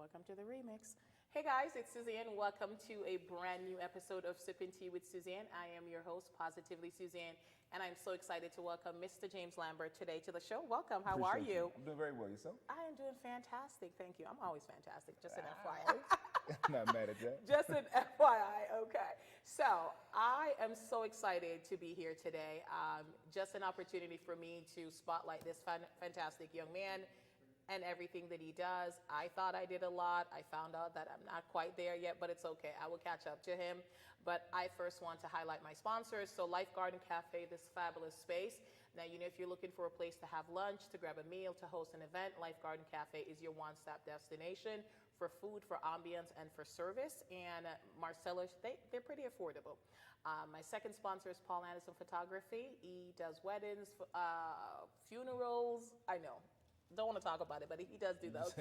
Welcome to the remix. Hey guys, it's Suzanne. Welcome to a brand new episode of Sipping Tea with Suzanne. I am your host, Positively Suzanne, and I'm so excited to welcome Mr. James Lambert today to the show. Welcome. How are Appreciate you? I'm doing very well. Yourself? I am doing fantastic. Thank you. I'm always fantastic. Just an FYI. Not mad at that. Just an FYI. Okay. So I am so excited to be here today. Just an opportunity for me to spotlight this fantastic young man and everything that he does. I thought I did a lot. I found out that I'm not quite there yet, but it's okay. I will catch up to him. But I first want to highlight my sponsors. So Life Garden Cafe, this fabulous space. Now, if you're looking for a place to have lunch, to grab a meal, to host an event, Life Garden Cafe is your one-stop destination for food, for ambience, and for service. And Marcellus, they're pretty affordable. My second sponsor is Paul Anderson Photography. He does weddings, funerals. I know. Don't want to talk about it, but he does do those.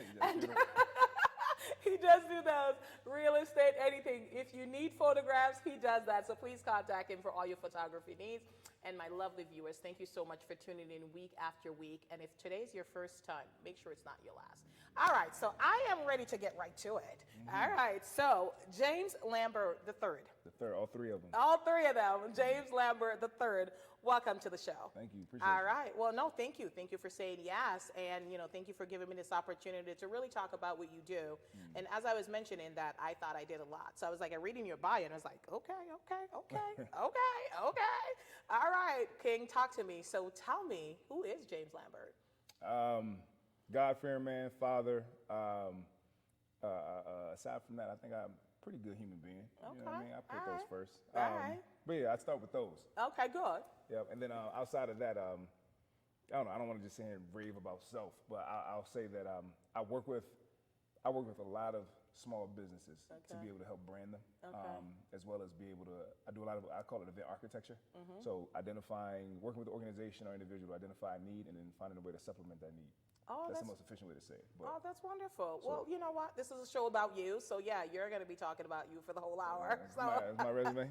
He does do those. Real estate, anything. If you need photographs, he does that. So please contact him for all your photography needs. And my lovely viewers, thank you so much for tuning in week after week. And if today's your first time, make sure it's not your last. All right, so I am ready to get right to it. All right, so James Lambert III. The third, all three of them. All three of them. James Lambert III. Welcome to the show. Thank you. Appreciate it. All right. Well, no, thank you. Thank you for saying yes. And, thank you for giving me this opportunity to really talk about what you do. And as I was mentioning that, I thought I did a lot. So I was like, I'm reading your bio and I was like, okay. All right, King, talk to me. So tell me, who is James Lambert? God-fearing man, father. Aside from that, I think I'm a pretty good human being. Okay. You know what I mean? I put those first. All right. But yeah, I start with those. Okay, good. Yeah, and then outside of that, I don't know. I don't want to just sit here and rave about self, but I'll say that I work with a lot of small businesses to be able to help brand them, as well as be able to. I do a lot of, I call it event architecture. So working with the organization or individual, identify a need, and then finding a way to supplement that need. Oh, that's the most efficient way to say it. But, that's wonderful. Well, you know what? This is a show about you. So, yeah, you're going to be talking about you for the whole hour. That's my resume?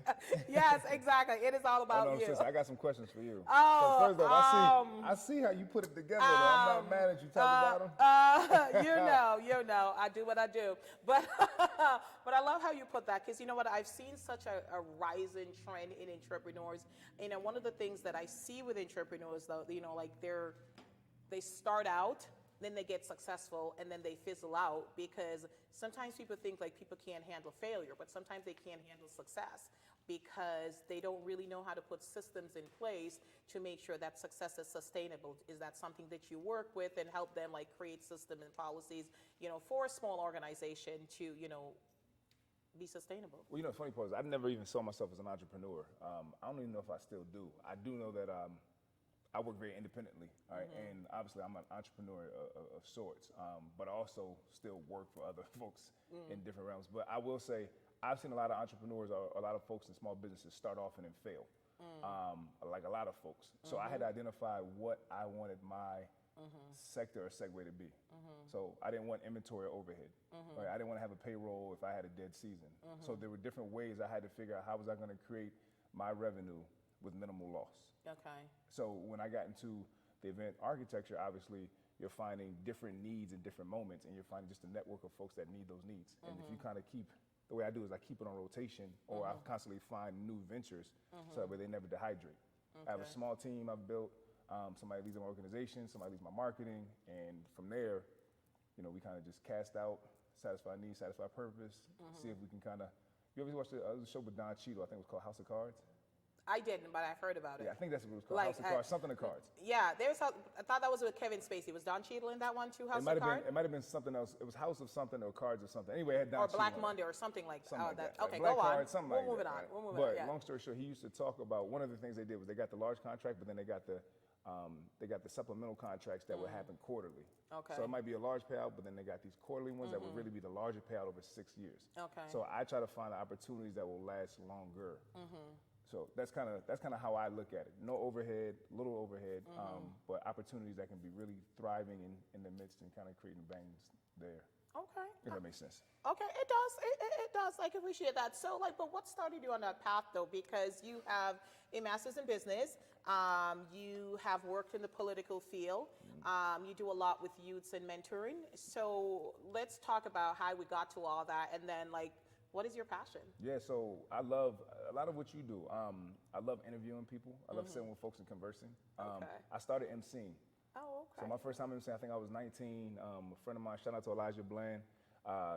Yes, exactly. It is all about you. Sis, I got some questions for you. Oh, so first off, I see how you put it together, though. I'm not mad at you. Talk about them. You know, I do what I do. But but I love how you put that, because you know what? I've seen such a rising trend in entrepreneurs. And one of the things that I see with entrepreneurs, though, like they start out, then they get successful, and then they fizzle out, because sometimes people think like people can't handle failure, but sometimes they can't handle success because they don't really know how to put systems in place to make sure that success is sustainable. Is that something that you work with and help them like create systems and policies, for a small organization to, be sustainable? Well, the funny part is I never even saw myself as an entrepreneur. I don't even know if I still do. I do know that I work very independently, all right? And obviously I'm an entrepreneur of sorts, but I also still work for other folks in different realms. But I will say, I've seen a lot of entrepreneurs or a lot of folks in small businesses start off and then fail, like a lot of folks. So I had to identify what I wanted my sector or segue to be. So I didn't want inventory or overhead. Right? I didn't want to have a payroll if I had a dead season. So there were different ways I had to figure out how was I going to create my revenue with minimal loss. Okay. So when I got into the event architecture, obviously you're finding different needs in different moments, and you're finding just a network of folks that need those needs. And if you kind of the way I do is I keep it on rotation, or I constantly find new ventures so that way they never dehydrate. Okay. I have a small team I've built. Somebody leads my organization, somebody leads my marketing, and from there, we kind of just cast out, satisfy needs, satisfy purpose, see if we can kind of. You ever watched the show with Don Cheadle? I think it was called House of Cards. I didn't, but I've heard about it. Yeah, I think that's what it was called. House of Cards, something of cards. Yeah, I thought that was with Kevin Spacey. Was Don Cheadle in that one too? House of Cards? It might have been something else. It was House of something or Cards of something. Anyway, it had Don Cheadle. Or Black Monday or something like that. Right? Okay, Black go Cards, on. We'll move it on. But long story short, he used to talk about one of the things they did was they got the large contract, but then they got the supplemental contracts that would happen quarterly. Okay. So it might be a large payout, but then they got these quarterly ones that would really be the larger payout over 6 years. Okay. So I try to find opportunities that will last longer. So that's kind of how I look at it. No overhead, little overhead, but opportunities that can be really thriving in the midst and kind of creating bangs there. Okay. If that makes sense. Okay, it does. It does. I appreciate that. So, but what started you on that path, though? Because you have a master's in business. You have worked in the political field. You do a lot with youths and mentoring. So let's talk about how we got to all that, and then like, what is your passion? Yeah, so I love a lot of what you do. I love interviewing people. I love sitting with folks and conversing. Okay. I started emceeing. Oh, okay. So my first time emceeing, I think I was 19. A friend of mine, shout out to Elijah Bland,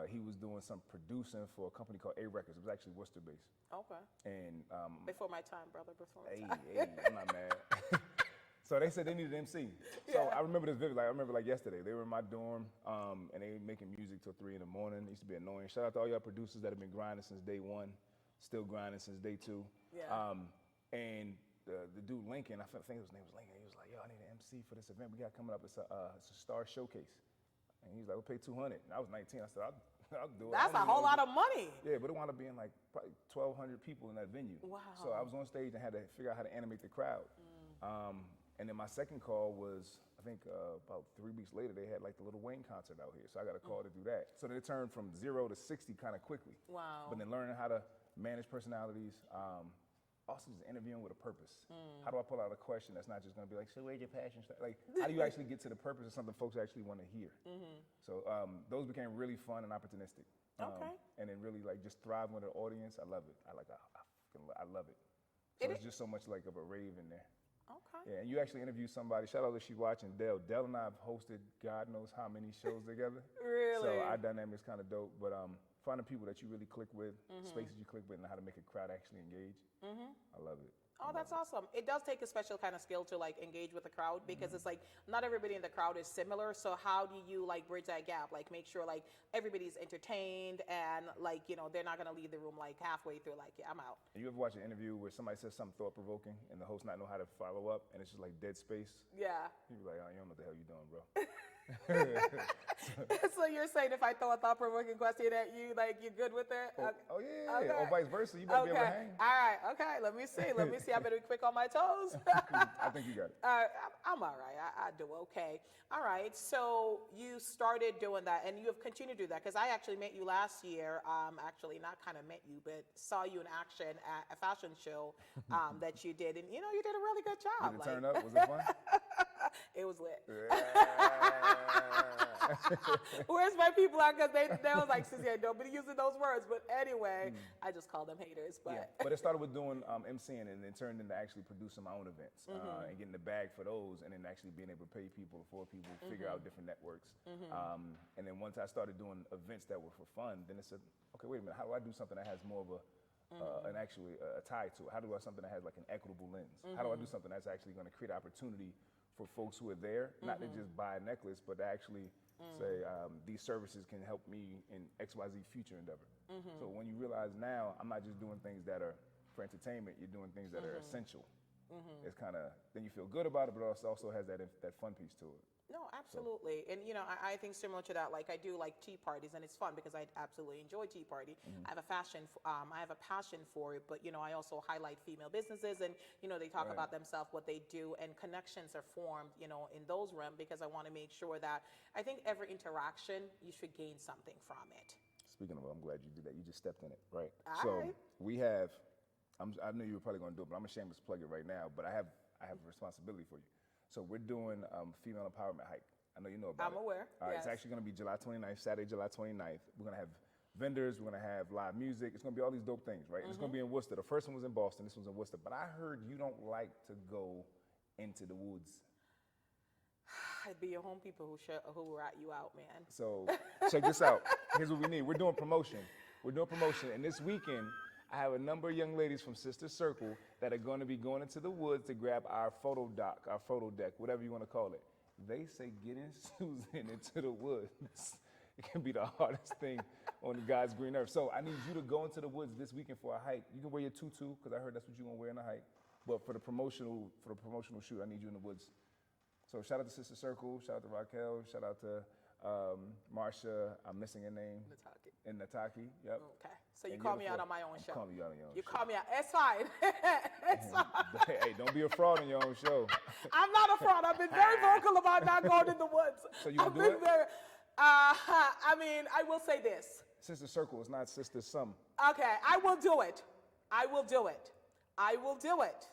he was doing some producing for a company called A Records. It was actually Worcester based. Okay. And Before my time, brother. Before my hey, time. hey, I'm not mad. So they said they needed an MC. So I remember this vividly. I remember like yesterday. They were in my dorm, and they were making music till 3 in the morning. It used to be annoying. Shout out to all y'all producers that have been grinding since day one, still grinding since day 2. Yeah. And the dude Lincoln, I think his name was Lincoln. He was like, "Yo, I need an MC for this event we got coming up. It's a star showcase." And he was like, "We'll pay $200." And I was 19. I said, I'll do it. That's a whole lot of money. Yeah, but it wound up being like probably 1,200 people in that venue. Wow. So I was on stage and had to figure out how to animate the crowd. And then my second call was, I think about 3 weeks later, they had like the Lil Wayne concert out here. So I got a call to do that. So they turned from 0 to 60 kind of quickly. Wow. But then learning how to manage personalities, also just interviewing with a purpose. How do I pull out a question that's not just gonna be like, so where's your passion? Like, how do you actually get to the purpose of something folks actually wanna hear? So those became really fun and opportunistic. Okay. And then really like just thrive with an audience. I love it. I love it. So it's just so much like of a rave in there. Okay. Yeah, and you actually interviewed somebody. Shout out if she's watching, Dell. Dell and I have hosted God knows how many shows together. Really? So our dynamic's kind of dope. But finding people that you really click with, spaces you click with, and how to make a crowd actually engage. I love it. Oh, that's awesome. It does take a special kind of skill to like engage with the crowd, because it's like not everybody in the crowd is similar. So how do you like bridge that gap? Like make sure like everybody's entertained and like, you know, they're not going to leave the room like halfway through like, yeah, I'm out. And you ever watch an interview where somebody says something thought-provoking and the host not know how to follow up, and it's just like dead space? Yeah. You be like, oh, you don't know what the hell you doing, bro. So you're saying if I throw a thought-provoking question at you, like you're good with it? Oh yeah, Okay. or vice versa. You better be able to hang. All right. Okay. Let me see. I better be quick on my toes. I think you got it. I'm all right. I do okay. All right. So you started doing that, and you have continued to do that, because I actually met you last year. Actually, not kind of met you, but saw you in action at a fashion show that you did, and you know you did a really good job. Did it turn up? Was it fun? It was lit. Yeah. Where's my people at? Because they was like, Suzanne, don't be using those words. But anyway, I just call them haters. But Yeah, but it started with doing MCing, and then turned into actually producing my own events and getting the bag for those, and then actually being able to pay people, afford people, figure out different networks. And then once I started doing events that were for fun, then it said, okay, wait a minute, how do I do something that has more of a an actually a tie to it? How do I do something that has like an equitable lens? How do I do something that's actually going to create opportunity for folks who are there, not to just buy a necklace, but to actually say these services can help me in XYZ future endeavor. So when you realize now, I'm not just doing things that are for entertainment, you're doing things that are essential. It's kind of, then you feel good about it, but it also has that fun piece to it. No, absolutely. And, you know, I think similar to that, like I do like tea parties, and it's fun because I absolutely enjoy tea party. I have a passion for it, but, you know, I also highlight female businesses, and, you know, they talk about themselves, what they do, and connections are formed, you know, in those realms, because I want to make sure that I think every interaction, you should gain something from it. Speaking of, I'm glad you did that. You just stepped in it, right? All right. We have, I knew you were probably going to do it, but I'm ashamed to plug it right now, but I have a responsibility for you. So we're doing female empowerment hike. I know you know about it. I'm aware. All right, yes. It's actually going to be July 29th, Saturday, July 29th. We're going to have vendors. We're going to have live music. It's going to be all these dope things, right? It's going to be in Worcester. The first one was in Boston. This one's in Worcester. But I heard you don't like to go into the woods. It'd be your home people who rat you out, man. So check this out. Here's what we need. We're doing promotion. And this weekend, I have a number of young ladies from Sister Circle that are going to be going into the woods to grab our photo deck, whatever you want to call it. They say getting Susan into the woods, it can be the hardest thing on God's green earth. So I need you to go into the woods this weekend for a hike. You can wear your tutu, because I heard that's what you're going to wear in the hike. But for the promotional shoot, I need you in the woods. So shout out to Sister Circle, shout out to Raquel, shout out to Marsha, I'm missing her name. Nataki. And Nataki, yep. Okay. So you And call you're me the out fourth. on my own I'm show. calling you out on your own You show. call me out. It's fine. It's fine. Hey, don't be a fraud on your own show. I'm not a fraud. I've been very vocal about not going in the woods. So you gonna I've do been it? very, I mean, I will say this. Sister Circle is not Sister Some. Okay, I will do it. I will do it. I will do it.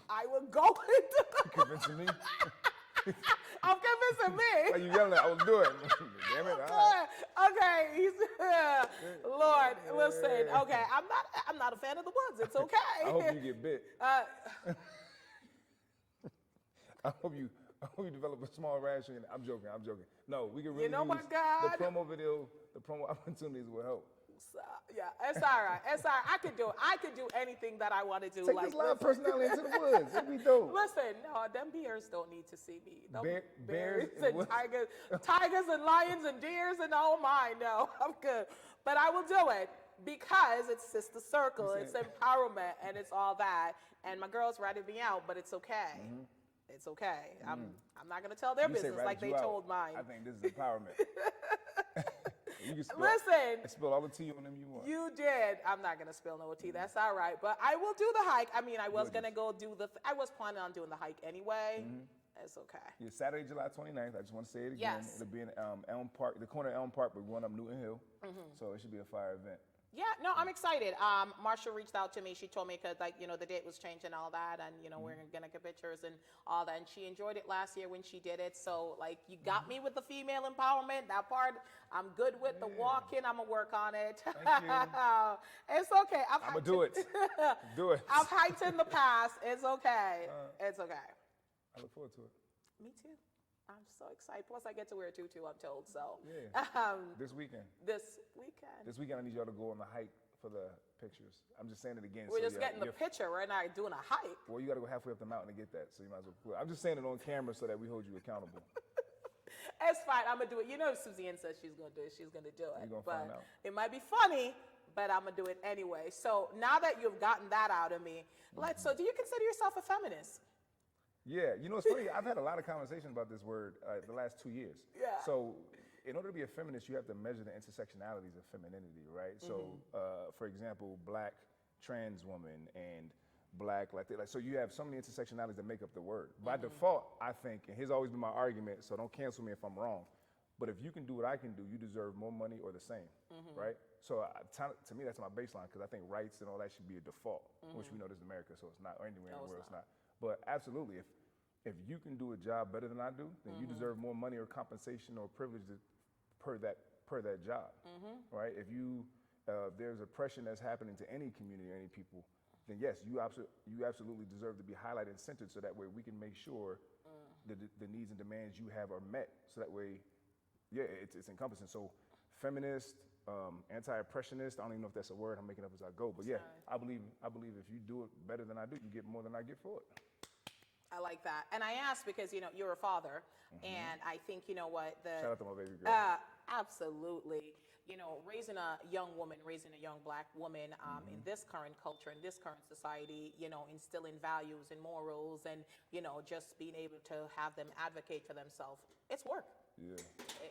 I will go into Convincing me? I'm convincing me. Why you yelling at? I will do it. Damn it. All right. Okay, Lord, listen. Okay, I'm not a fan of the woods. It's okay. I hope you get bit. I hope you develop a small rash. I'm joking. No, we can really You know use what, God? the promo video, the promo opportunities will help. Yeah, it's all right. It's all right. I could do anything that I want to do. Take like this live listen. personality into the woods. It'd be dope. Listen, no, them bears don't need to see me. Them Bears and tigers and lions and deers and oh my, no, I'm good. But I will do it because it's Sister Circle, it's empowerment, and it's all that. And my girls ratted me out, but it's okay. Mm-hmm. It's okay. I'm not gonna tell their business like they told mine. I think this is empowerment. You can spill, listen, spill all the tea on them you want. You did. I'm not gonna spill no tea. That's all right. But I will do the hike. I mean, I was gonna go do I was planning on doing the hike anyway. Mm-hmm. It's okay. Yeah, Saturday, July 29th. I just want to say it again. Yes. It'll be in Elm Park, the corner of Elm Park, but going up Newton Hill. Mm-hmm. So it should be a fire event. Yeah, no, I'm excited. Marsha reached out to me. She told me because, like, the date was changed and all that, and we're gonna get pictures and all that. And she enjoyed it last year when she did it. So, like, you got me with the female empowerment. That part, I'm good with the walking. I'm gonna work on it. Thank you. It's okay. I'm gonna do it. Do it. I've hiked in the past. It's okay. It's okay. I look forward to it. Me too. I'm so excited. Plus, I get to wear a tutu, I'm told. So, yeah. This weekend. This weekend, I need y'all to go on the hike for the pictures. I'm just saying it again. We're just getting the picture. We're not doing a hike. Well, you got to go halfway up the mountain to get that, so you might as well quit. I'm just saying it on camera so that we hold you accountable. It's fine. I'm gonna do it. Suzanne says she's gonna do it. She's gonna do it. You're gonna find out. It might be funny, but I'm gonna do it anyway. So now that you've gotten that out of me, so do you consider yourself a feminist? Yeah, it's funny. I've had a lot of conversation about this word the last 2 years. Yeah. So, in order to be a feminist, you have to measure the intersectionalities of femininity, right? Mm-hmm. So, for example, black trans woman and black so you have so many intersectionalities that make up the word. By default, I think, and here's always been my argument, so don't cancel me if I'm wrong. But if you can do what I can do, you deserve more money or the same, right? So to me, that's my baseline because I think rights and all that should be a default, which we know this is America, so it's not, or anywhere in the world, it's not. But absolutely, if you can do a job better than I do, then you deserve more money or compensation or privilege per that job, right? If there's oppression that's happening to any community or any people, then yes, you absolutely deserve to be highlighted and centered so that way we can make sure the needs and demands you have are met. So that way, yeah, it's encompassing. So feminist, anti-oppressionist, I don't even know if that's a word, I'm making up as I go, but yeah, I believe if you do it better than I do, you get more than I get for it. I like that. And I asked because, you're a father, and I think, Shout out to my baby girl. Absolutely. Raising a young black woman in this current culture, in this current society, instilling values and morals and, just being able to have them advocate for themselves, it's work. Yeah.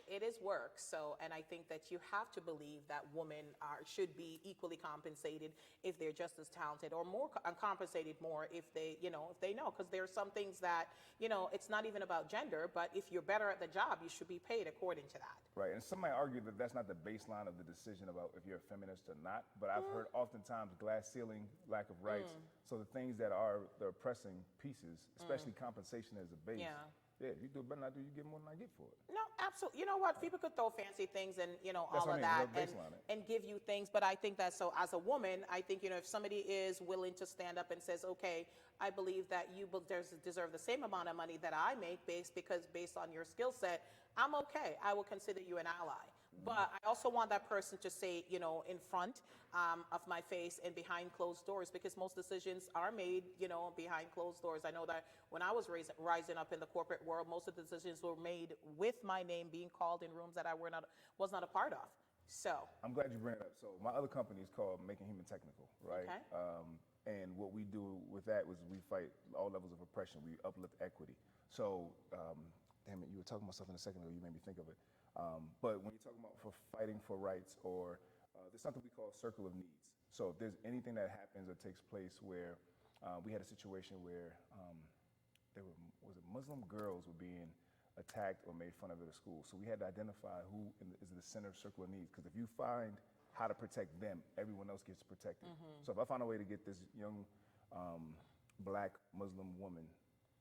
It is work. So, and I think that you have to believe that women should be equally compensated if they're just as talented, or more compensated more if they know. Because there are some things that, it's not even about gender, but if you're better at the job, you should be paid according to that. Right. And some might argue that that's not the baseline of the decision about if you're a feminist or not. But I've heard oftentimes glass ceiling, lack of rights. So the things that are the oppressing pieces, especially compensation as a base. Yeah. Yeah, if you do better than I do, you get more than I get for it. No, absolutely. You know what? People could throw fancy things and, all of that and give you things. But I think that, so as a woman, I think, if somebody is willing to stand up and says, okay, I believe that you deserve the same amount of money that I make based on your skill set, I'm okay. I will consider you an ally. But I also want that person to say, in front of my face and behind closed doors, because most decisions are made, behind closed doors. I know that when I was rising up in the corporate world, most of the decisions were made with my name being called in rooms that I was not a part of. So I'm glad you bring it up. So my other company is called Making Human Technical, right? Okay. And what we do with that was we fight all levels of oppression. We uplift equity. So, damn it, you were talking about something a second ago. You made me think of it. But when you're talking about for fighting for rights, or there's something we call circle of needs. So if there's anything that happens or takes place where we had a situation where Muslim girls were being attacked or made fun of at a school. So we had to identify who is the center of circle of needs. Because if you find how to protect them, everyone else gets protected. So if I find a way to get this young black Muslim woman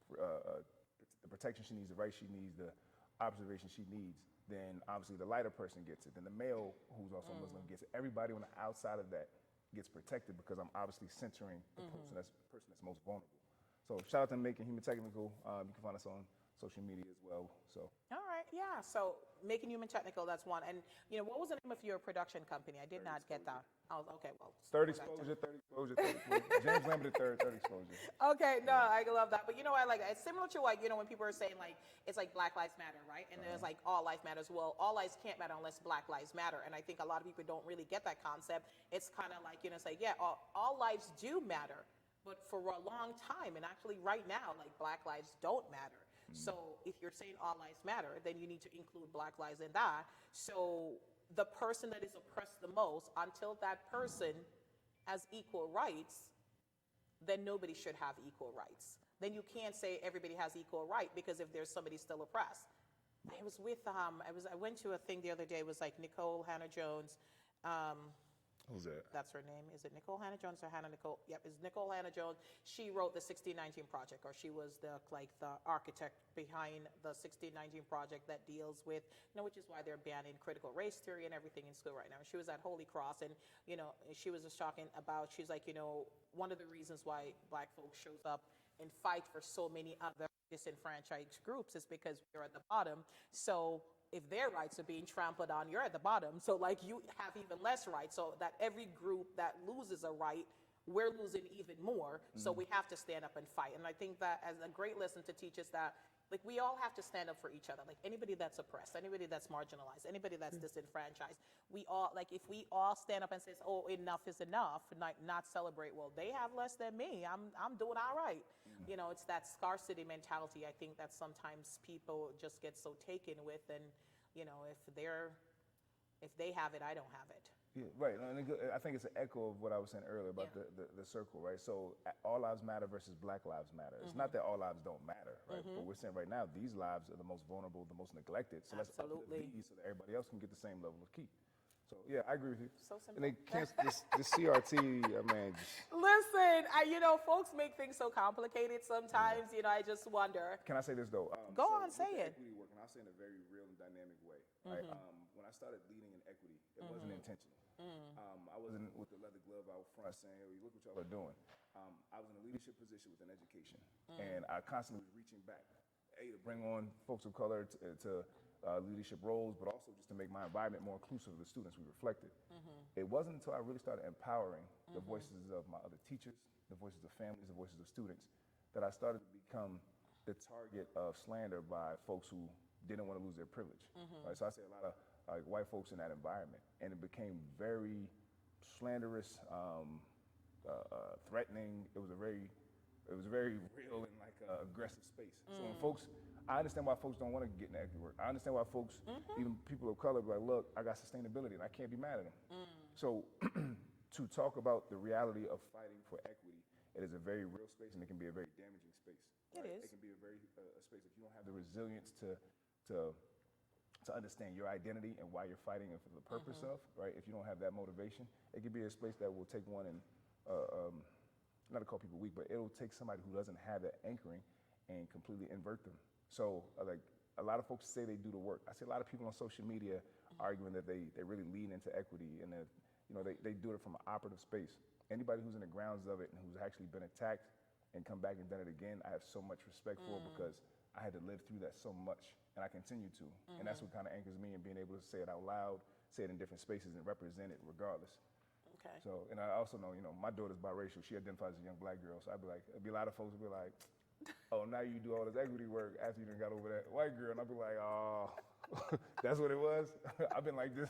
the protection she needs, the rights she needs, the observation she needs, then obviously the lighter person gets it. Then the male who's also Muslim gets it. Everybody on the outside of that gets protected because I'm obviously centering the person that's most vulnerable. So shout out to Making Human Technical. You can find us on social media as well. So. All right, yeah. So Making Human Technical, that's one. And what was the name of your production company? I did not get that. Oh, okay, well. Third exposure, third exposure, third exposure. James Lambert III, third exposure. Okay, no, I love that. But I like it's similar to like, when people are saying like, it's like Black Lives Matter, right? And there's like all life matters. Well, all lives can't matter unless Black Lives Matter. And I think a lot of people don't really get that concept. It's kind of like, it's like, yeah, all lives do matter. But for a long time, and actually right now, like Black lives don't matter. So if you're saying all lives matter, then you need to include Black lives in that. So the person that is oppressed the most, until that person has equal rights, then nobody should have equal rights. Then you can't say everybody has equal right, because if there's somebody still oppressed. I was with I went to a thing the other day. It was like Nicole Hannah-Jones. Who's that? That's her name. Is it Nicole Hannah-Jones or Hannah Nicole? Yep, it's Nicole Hannah-Jones. She wrote the 1619 Project, or she was the architect behind the 1619 Project that deals with, which is why they're banning critical race theory and everything in school right now. She was at Holy Cross, and she was just talking about, she's like, one of the reasons why Black folks shows up and fight for so many other disenfranchised groups is because we're at the bottom. So if their rights are being trampled on, you're at the bottom. So like you have even less rights. So that every group that loses a right, we're losing even more. So we have to stand up and fight. And I think that as a great lesson to teach us that like we all have to stand up for each other. Like anybody that's oppressed, anybody that's marginalized, anybody that's disenfranchised, we all, like if we all stand up and says, oh, enough is enough, not celebrate, well, they have less than me, I'm doing all right. It's that scarcity mentality. I think that sometimes people just get so taken with, and if they have it, I don't have it. Yeah, right. And I think it's an echo of what I was saying earlier about the circle, right? So all lives matter versus Black lives matter. It's not that all lives don't matter, right? But we're saying right now, these lives are the most vulnerable, the most neglected. So let's uplift these so that everybody else can get the same level of keep. So yeah, I agree with you. So simple. And they can't, the CRT, man. Listen, folks make things so complicated sometimes. I just wonder. Can I say this though? Go on, say it. Equity work, and I'll say in a very real and dynamic way. Right? When I started leading in equity, it wasn't intentional. I wasn't with the leather glove out front saying, hey, look what y'all are doing. I was in a leadership position within education, and I constantly was reaching back, to bring on folks of color to leadership roles, but also just to make my environment more inclusive of the students we reflected. It wasn't until I really started empowering the voices of my other teachers, the voices of families, the voices of students, that I started to become the target of slander by folks who didn't want to lose their privilege. Right? So I say a lot of white folks in that environment, and it became very slanderous, threatening. It was a very real and aggressive space. So when folks, I understand why folks don't want to get in equity work. I understand why folks, even people of color, be like, look, I got sustainability and I can't be mad at them. So to talk about the reality of fighting for equity, it is a very real space, and it can be a very damaging space. Right? It is. It can be a very a space if you don't have the resilience to understand your identity and why you're fighting and for the purpose of, right? If you don't have that motivation, it can be a space that will take one and, not to call people weak, but it'll take somebody who doesn't have that anchoring and completely invert them. So like a lot of folks say they do the work. I see a lot of people on social media arguing that they really lean into equity, and that, they do it from an operative space. Anybody who's in the grounds of it and who's actually been attacked and come back and done it again, I have so much respect for, because I had to live through that so much, and I continue to. And that's what kind of anchors me in being able to say it out loud, say it in different spaces, and represent it regardless. Okay. So, and I also know, my daughter's biracial. She identifies as a young Black girl. So I'd be like, there'd be a lot of folks would be like, oh, now you do all this equity work after you done got over that white girl. And I'd be like, oh, that's what it was? I've been like this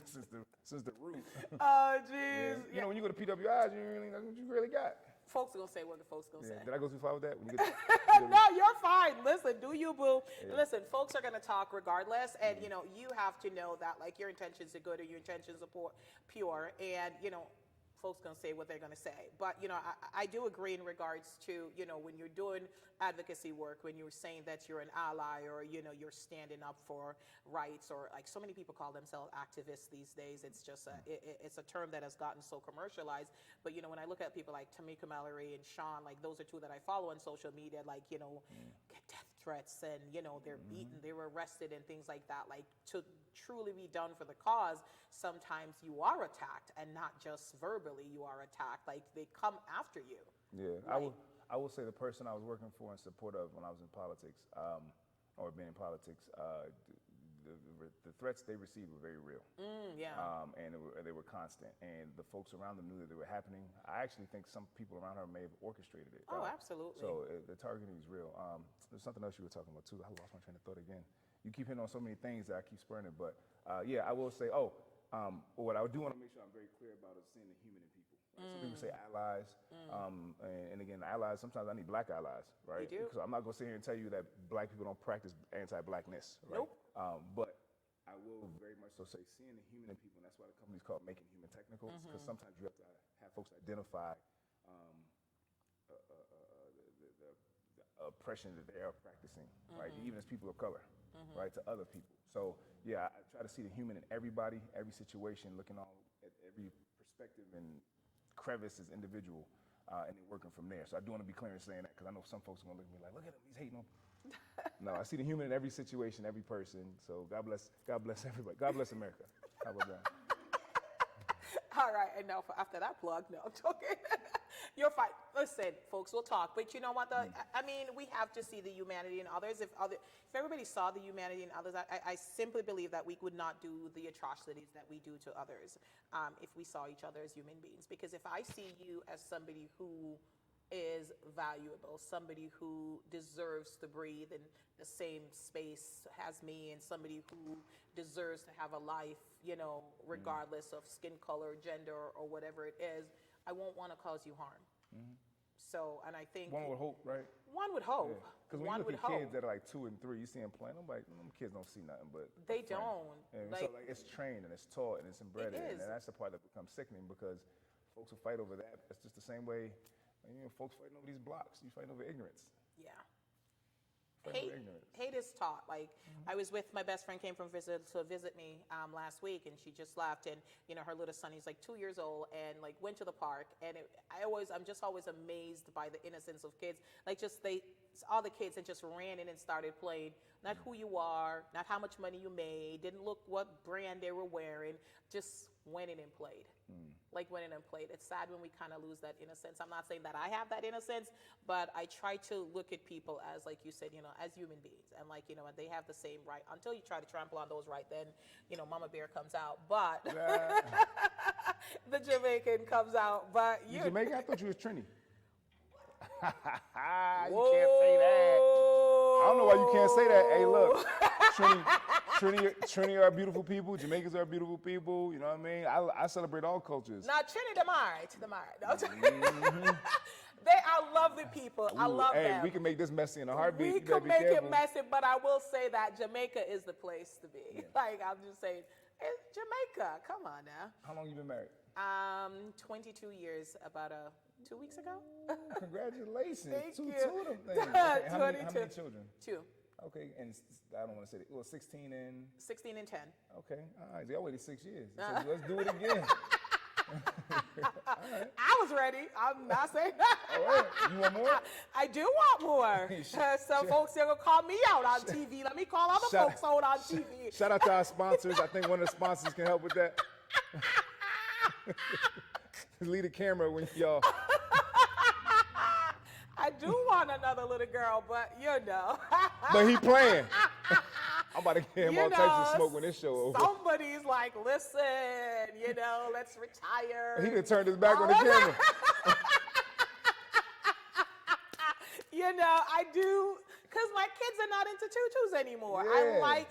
since the root. Oh, jeez. Yeah. When you go to PWIs, that's what you really got. Folks are going to say what the folks going to say. Did I go too far with that? When you get No, you're fine. Listen, do you, boo. Yeah. Listen, folks are going to talk regardless. And, you have to know that, like, your intentions are good or your intentions are pure. And, folks gonna say what they're gonna say. But I do agree in regards to when you're doing advocacy work, when you're saying that you're an ally, or you're standing up for rights, or like so many people call themselves activists these days. It's just it's a term that has gotten so commercialized. But when I look at people like Tamika Mallory and Sean, like those are two that I follow on social media, like get death threats, and they're beaten, they were arrested, and things like that. Like, to truly be done for the cause, sometimes you are attacked, and not just verbally you are attacked. Like, they come after you. Yeah, Right. I will say the person I was working for in support of when I was in politics, or being in politics, the threats they received were very real. Yeah. And they were constant, and the folks around them knew that they were happening. I actually think some people around her may have orchestrated it. Oh, absolutely. So the targeting is real. There's something else you were talking about too. I lost my train of thought again. You keep hitting on so many things that I keep spurning, but yeah, I will say, what I do want to make sure I'm very clear about is seeing the human in people. Right? Some people say allies, and again, allies, sometimes I need black allies, right? You do. Because I'm not going to sit here and tell you that black people don't practice anti-blackness, right? Nope. But I will very much so say seeing the human in people, and that's why the company's called Making Human Technical, because sometimes you have to have folks identify the oppression that they are practicing, right? Even as people of color, right, to other people. So yeah, I try to see the human in everybody, every situation, looking all at every perspective and crevice as individual, and then working from there. So I do want to be clear in saying that, because I know some folks are going to look at me like, look at him, he's hating on. No, I see the human in every situation, every person. So God bless everybody. God bless America. How about that? All right, and now after that plug, no, I'm joking. You're fine. Listen, folks, we'll talk. But you know what? I mean, we have to see the humanity in others. If everybody saw the humanity in others, I simply believe that we would not do the atrocities that we do to others if we saw each other as human beings. Because if I see you as somebody who is valuable, somebody who deserves to breathe in the same space as me, and somebody who deserves to have a life, regardless of skin color, gender, or whatever it is, I won't want to cause you harm. So, and I think One would hope, right? One would hope. Because when you look at kids that are like 2 and 3, you see them playing, I'm like, them kids don't see nothing but they fun. don't. And so it's trained and it's taught and it's embedded, is. and that's the part that becomes sickening, because folks will fight over that. It's just the same way, folks fighting over these blocks. You fighting over ignorance. Yeah. Fighting over ignorance. Hate is taught. Like, I was with my best friend, came to visit me last week, and she just left, and her little son, he's like 2 years old, and like went to the park, and I'm just always amazed by the innocence of kids. Like, all the kids, and just ran in and started playing. Not who you are, not how much money you made, didn't look what brand they were wearing, just went in and played. Like, went in and played. It's sad when we kind of lose that innocence. I'm not saying that I have that innocence, but I try to look at people as, like you said, as human beings, and like, they have the same right. Until you try to trample on those rights, then, Mama Bear comes out. But the Jamaican comes out. But You Jamaican? I thought you was Trini. You Whoa. can't say that. I don't know why you can't say that. Hey, look, Trini are beautiful people. Jamaicans are beautiful people. You know what I mean? I celebrate all cultures. Now, Trini Damari. No, they are lovely people. I love them. Hey, we can make this messy in a heartbeat. We can make it messy, but I will say that Jamaica is the place to be. Yeah. Like, I'm just saying, it's Jamaica. Come on now. How long you been married? 22 years, about 2 weeks ago. Congratulations. Thank two you. of them things. Okay, how many children? 2. Okay, and I don't want to say it. Well, 16 and... 16 and 10. Okay, all right. Y'all waited 6 years. So let's do it again. All right. I was ready. I'm not saying that. All right. You want more? I do want more. Some folks are going to call me out on TV. Let me call other folks out on TV. Shout out to our sponsors. I think one of the sponsors can help with that. Leave the camera when y'all... I do want another little girl, but But he playing. I'm about to get him all types of smoke when this show over. Somebody's like, listen, let's retire. He can turn his back on the camera. I do, because my kids are not into tutus anymore. Yeah.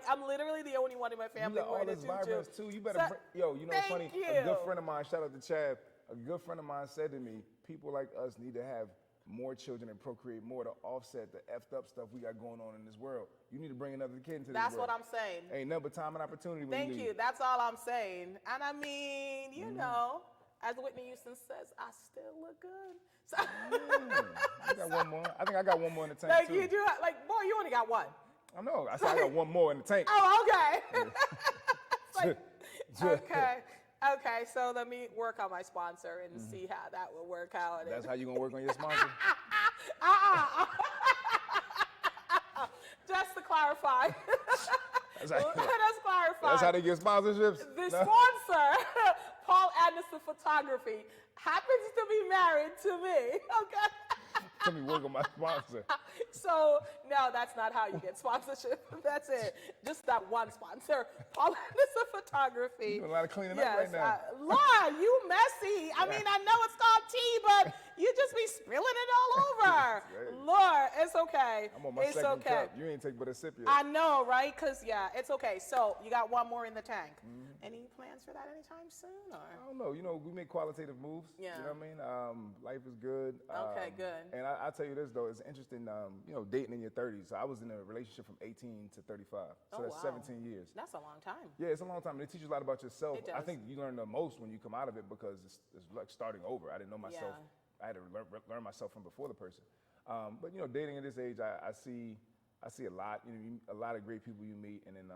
I'm literally the only one in my family You got all wearing a this tutu. vibrance too. You better, what's funny? you. A good friend of mine, shout out to Chad, a good friend of mine said to me, people like us need to have more children and procreate more to offset the effed up stuff we got going on in this world. You need to bring another kid into this world. That's what I'm saying. Ain't nothing but time and opportunity when Thank you you. That's all I'm saying. And I mean, As Whitney Houston says, I still look good. So I got one more. I think I got one more in the tank like too. you do, like boy, you only got one. I know. I said I got one more in the tank. Oh, okay. It's like, okay. So let me work on my sponsor and see how that will work out. That's how you gonna work on your sponsor? Just to clarify. That's how, Let's clarify. that's how they get sponsorships? The No? sponsor, Paul Anderson Photography, happens to be married to me. Okay. Let me work on my sponsor. So, no, that's not how you get sponsorship. That's it. Just that one sponsor, Paul Anderson Photography. You doing a lot of cleaning up right now. Lord, you messy. I mean, I know it's called tea, but you just be spilling it all over. Lord, it's okay. I'm on my it's second okay. cup. You ain't take but a sip yet. I know, right? Because, yeah, it's okay. So, you got one more in the tank. Any plans for that anytime soon? Or? I don't know. You know, we make qualitative moves. Yeah. You know what I mean? Life is good. Okay, good. And I'll tell you this, though. It's interesting, you know, dating in your 30s. So I was in a relationship from 18 to 35. So that's 17 years. That's a long time. Yeah, it's a long time. And it teaches you a lot about yourself. It does. I think you learn the most when you come out of it because it's like starting over. I didn't know myself. Yeah. I had to learn myself from before the person. But, you know, dating at this age, I see a lot. You know, a lot of great people you meet. And then,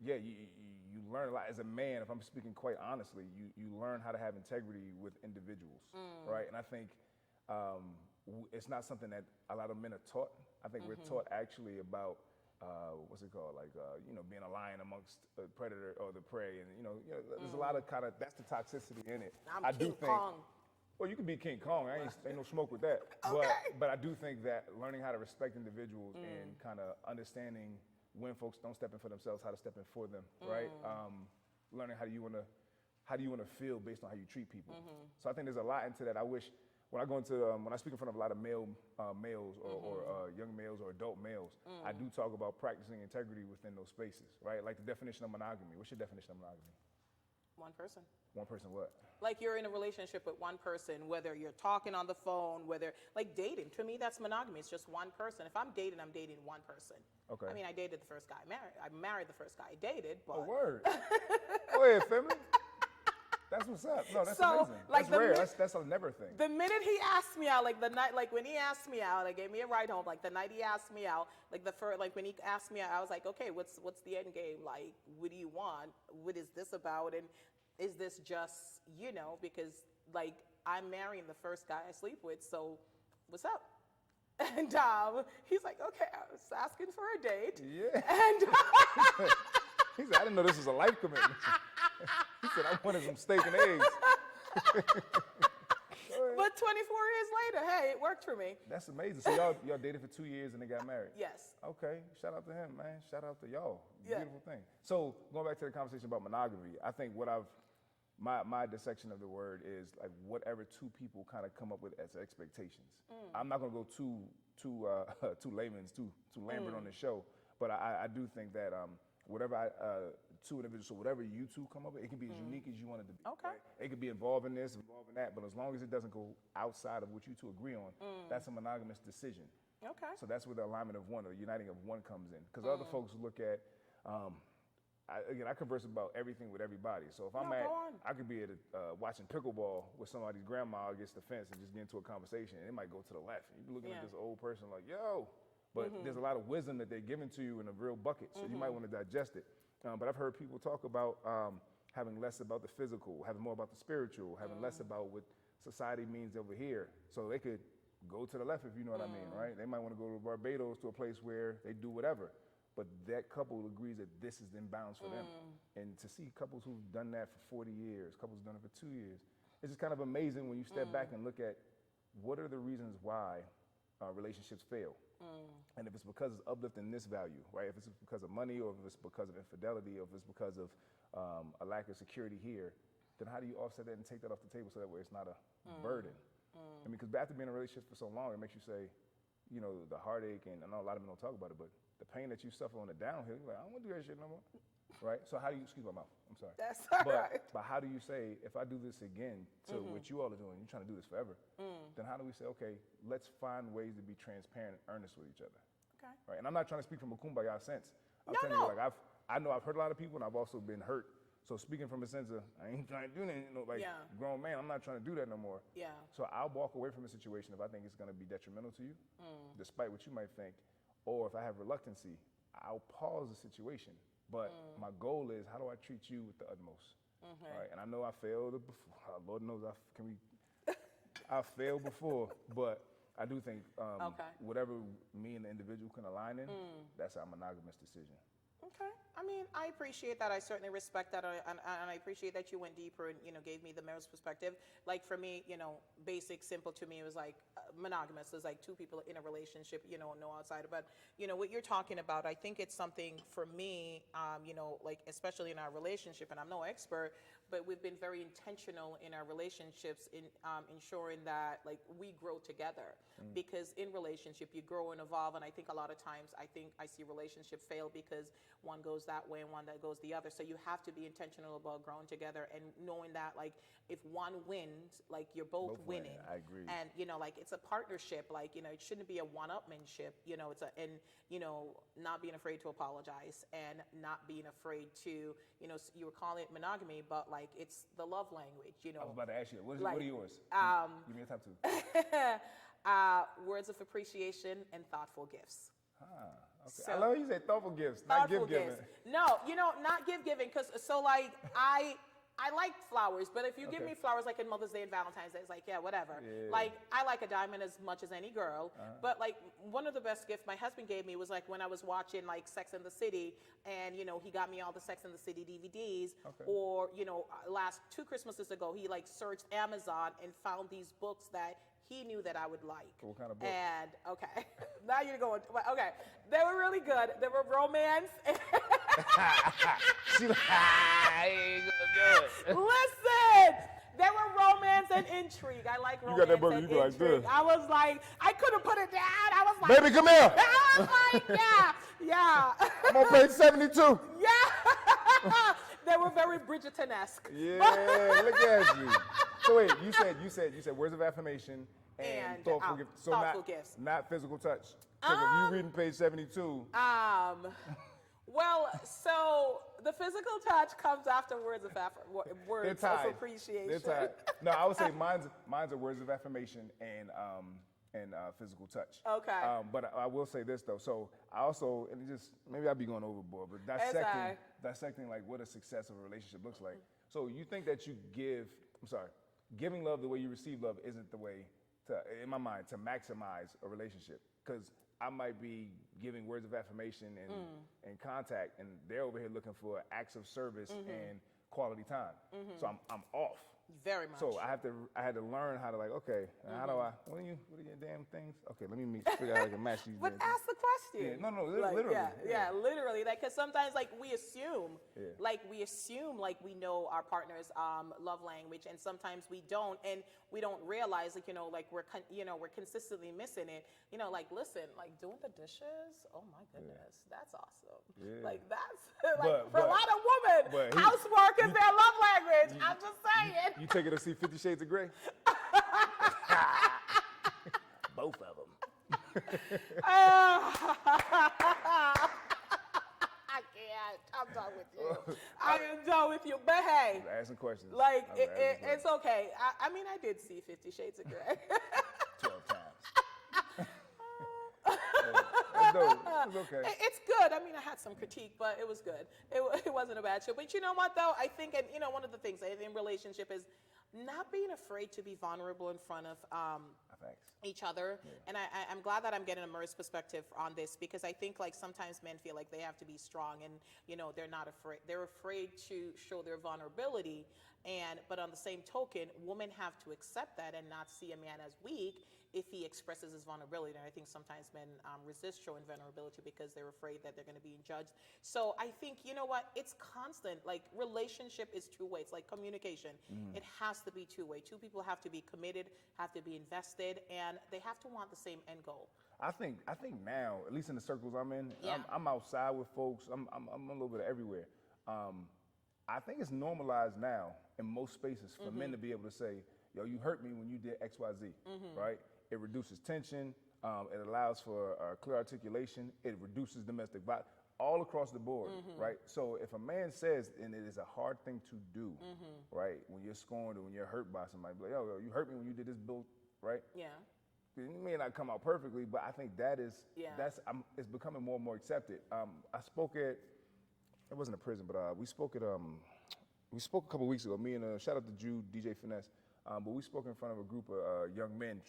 yeah, you learn a lot. As a man, if I'm speaking quite honestly, you learn how to have integrity with individuals, right? And I think it's not something that a lot of men are taught. I think we're taught actually about, what's it called? Like, you know, being a lion amongst the predator or the prey. And, you know there's a lot of that's the toxicity in it. I'm King Kong. Well, you can be King Kong. Ain't no smoke with that. Okay. But I do think that learning how to respect individuals and kind of understanding when folks don't step in for themselves, how to step in for them, right? Learning how do you want to feel based on how you treat people. So I think there's a lot into that. I wish when I go into when I speak in front of a lot of males or young males or adult males, I do talk about practicing integrity within those spaces, right? Like the definition of monogamy. What's your definition of monogamy? One person. One person what? Like you're in a relationship with one person, whether you're talking on the phone, whether, like dating, to me that's monogamy. It's just one person. If I'm dating one person. Okay. I mean, I dated the first guy I married the first guy I dated, but. Oh, word. Go ahead, family. That's what's up. No, that's amazing. Like that's rare. That's a never thing. The minute he asked me out, like the night, like when he asked me out, like gave me a ride home. Like the night he asked me out, like when he asked me out, I was like, okay, what's the end game? Like, what do you want? What is this about? And is this just, because like I'm marrying the first guy I sleep with, so what's up? And he's like, okay, I was asking for a date. Yeah. And he said, I didn't know this was a life commitment. He said, I wanted some steak and eggs. But 24 years later, hey, it worked for me. That's amazing. So y'all dated for 2 years and they got married? Yes. Okay. Shout out to him, man. Shout out to y'all. Yeah. Beautiful thing. So going back to the conversation about monogamy, I think my dissection of the word is like whatever two people kind of come up with as expectations. I'm not gonna go too layman's, too lambert on the show, but I do think that whatever two individuals, so whatever you two come up with, it can be as unique as you want it to be. Okay. Right? It could be involved in this, involved in that, but as long as it doesn't go outside of what you two agree on, that's a monogamous decision. Okay. So that's where the alignment of one or the uniting of one comes in. Because other folks look at, I converse about everything with everybody. So if I'm I could be at watching pickleball with somebody's grandma against the fence and just get into a conversation, and it might go to the left. You're looking at this old person like, yo. But there's a lot of wisdom that they're giving to you in a real bucket, so you might want to digest it. But I've heard people talk about having less about the physical, having more about the spiritual, having less about what society means over here. So they could go to the left, if you know what I mean, right? They might want to go to Barbados, to a place where they do whatever. But that couple agrees that this is in bounds for them. And to see couples who've done that for 40 years, couples who've done it for 2 years, it's just kind of amazing when you step back and look at what are the reasons why relationships fail. And if it's because it's uplifting this value, right? If it's because of money, or if it's because of infidelity, or if it's because of a lack of security here, then how do you offset that and take that off the table so that way it's not a burden? I mean, because after being in a relationship for so long, it makes you say, the heartache, and I know a lot of men don't talk about it, but the pain that you suffer on the downhill, you're like, I don't want to do that shit no more, right? So how do you, excuse my mouth, I'm sorry. That's all right. But how do you say, if I do this again to what you all are doing, you're trying to do this forever, then how do we say, okay, let's find ways to be transparent and earnest with each other? Okay. Right, and I'm not trying to speak from a kumbaya sense. I'm No, telling you, like, I know I've hurt a lot of people, and I've also been hurt. So speaking from a sense of, I ain't trying to do anything, like Yeah. grown man, I'm not trying to do that no more. Yeah. So I'll walk away from a situation if I think it's going to be detrimental to you, despite what you might think. Or if I have reluctancy, I'll pause the situation. But my goal is, how do I treat you with the utmost? Right? And I know I failed before. Lord knows I failed before, but I do think whatever me and the individual can align in, that's our monogamous decision. Okay. I mean, I appreciate that. I certainly respect that, and I appreciate that you went deeper and gave me the marriage perspective. Like for me, basic, simple to me, it was like monogamous. It's like two people in a relationship, no outsider. But what you're talking about, I think it's something for me, like especially in our relationship, and I'm no expert, but we've been very intentional in our relationships in ensuring that like we grow together. Because in relationship you grow and evolve, and I think a lot of times I see relationship fail because one goes that way and one that goes the other. So you have to be intentional about growing together and knowing that like if one wins, like you're both winning. I agree. And like it's a partnership. Like it shouldn't be a one-upmanship. It's not being afraid to apologize and not being afraid to you were calling it monogamy, but like it's the love language. I was about to ask you, what are yours? Give me a top two. Words of appreciation and thoughtful gifts. Okay. So, I love you say thoughtful gifts, not gift giving. No, not gift giving, because so like I like flowers, but if you give me flowers like in Mother's Day and Valentine's Day, it's like, yeah, whatever. Yeah. Like I like a diamond as much as any girl, but like one of the best gifts my husband gave me was like when I was watching like Sex and the City, and he got me all the Sex and the City DVDs, or last 2 Christmases ago he like searched Amazon and found these books that he knew that I would like. What kind of book? And now you're going. Okay, they were really good. They were romance. She like, I ain't gonna do it. Listen, they were romance and intrigue. I like romance. You got that book, and you go like intrigue. this. I was like, I couldn't put it down. I was like, baby, come here. I was like, yeah. I'm on page 72. Yeah. They were very Bridgerton-esque. Yeah, look at you. So wait, you said words of affirmation and thoughtful gifts. So thoughtful gifts. Not physical touch. Because if you reading page 72. Well, so the physical touch comes after words of appreciation. They're tied. No, I would say mine's are words of affirmation and physical touch. Okay. But I will say this though. So I also, and maybe I'll be going overboard, but dissecting like what a successful relationship looks like. So you think that giving love the way you receive love isn't the way in my mind, to maximize a relationship. Because I might be giving words of affirmation and contact, and they're over here looking for acts of service and quality time. So I'm off. Very much. So I had to learn how to like, okay, how do I, what are your damn things? Okay, let me figure out how I can match these. But ask the question. Yeah, no, like, literally. Yeah, literally. Like, because sometimes like we assume like we know our partner's love language, and sometimes we don't, and we don't realize like like we're consistently missing it. Like listen, like doing the dishes. Oh my goodness, that's awesome. Yeah. Like that's like for a lot of women, but housework is their love language. I'm just saying. You take her to see 50 Shades of Grey? Both of them. I can't. I'm done with you. I am done with you. But hey, asking questions. Like it's okay. I mean, I did see 50 Shades of Grey. 12 times. That's dope. It's okay. It's good. I mean, I had some critique, but it was good. It wasn't a bad show. But you know what, though? I think, and one of the things in relationship is not being afraid to be vulnerable in front of each other. Yeah. And I'm glad that I'm getting a Murray's perspective on this, because I think like sometimes men feel like they have to be strong, and they're not afraid. They're afraid to show their vulnerability. But on the same token, women have to accept that and not see a man as weak if he expresses his vulnerability. And I think sometimes men resist showing vulnerability because they're afraid that they're going to be judged. So I think, you know what, it's constant. Like relationship is two-way. It's like communication. It has to be two-way. Two people have to be committed, have to be invested, and they have to want the same end goal. I think now, at least in the circles I'm in, I'm outside with folks. I'm a little bit everywhere. I think it's normalized now in most spaces for men to be able to say, yo, you hurt me when you did X, Y, Z, right? It reduces tension. It allows for clear articulation. It reduces domestic violence. all across the board, right? So if a man says, and it is a hard thing to do, right? When you're scorned or when you're hurt by somebody, be like, yo, you hurt me when you did this bull, right? Yeah. It may not come out perfectly, but I think it's becoming more and more accepted. I spoke at, it wasn't a prison, but we spoke a couple weeks ago. Me and shout out to Jude, DJ Finesse, but we spoke in front of a group of young men.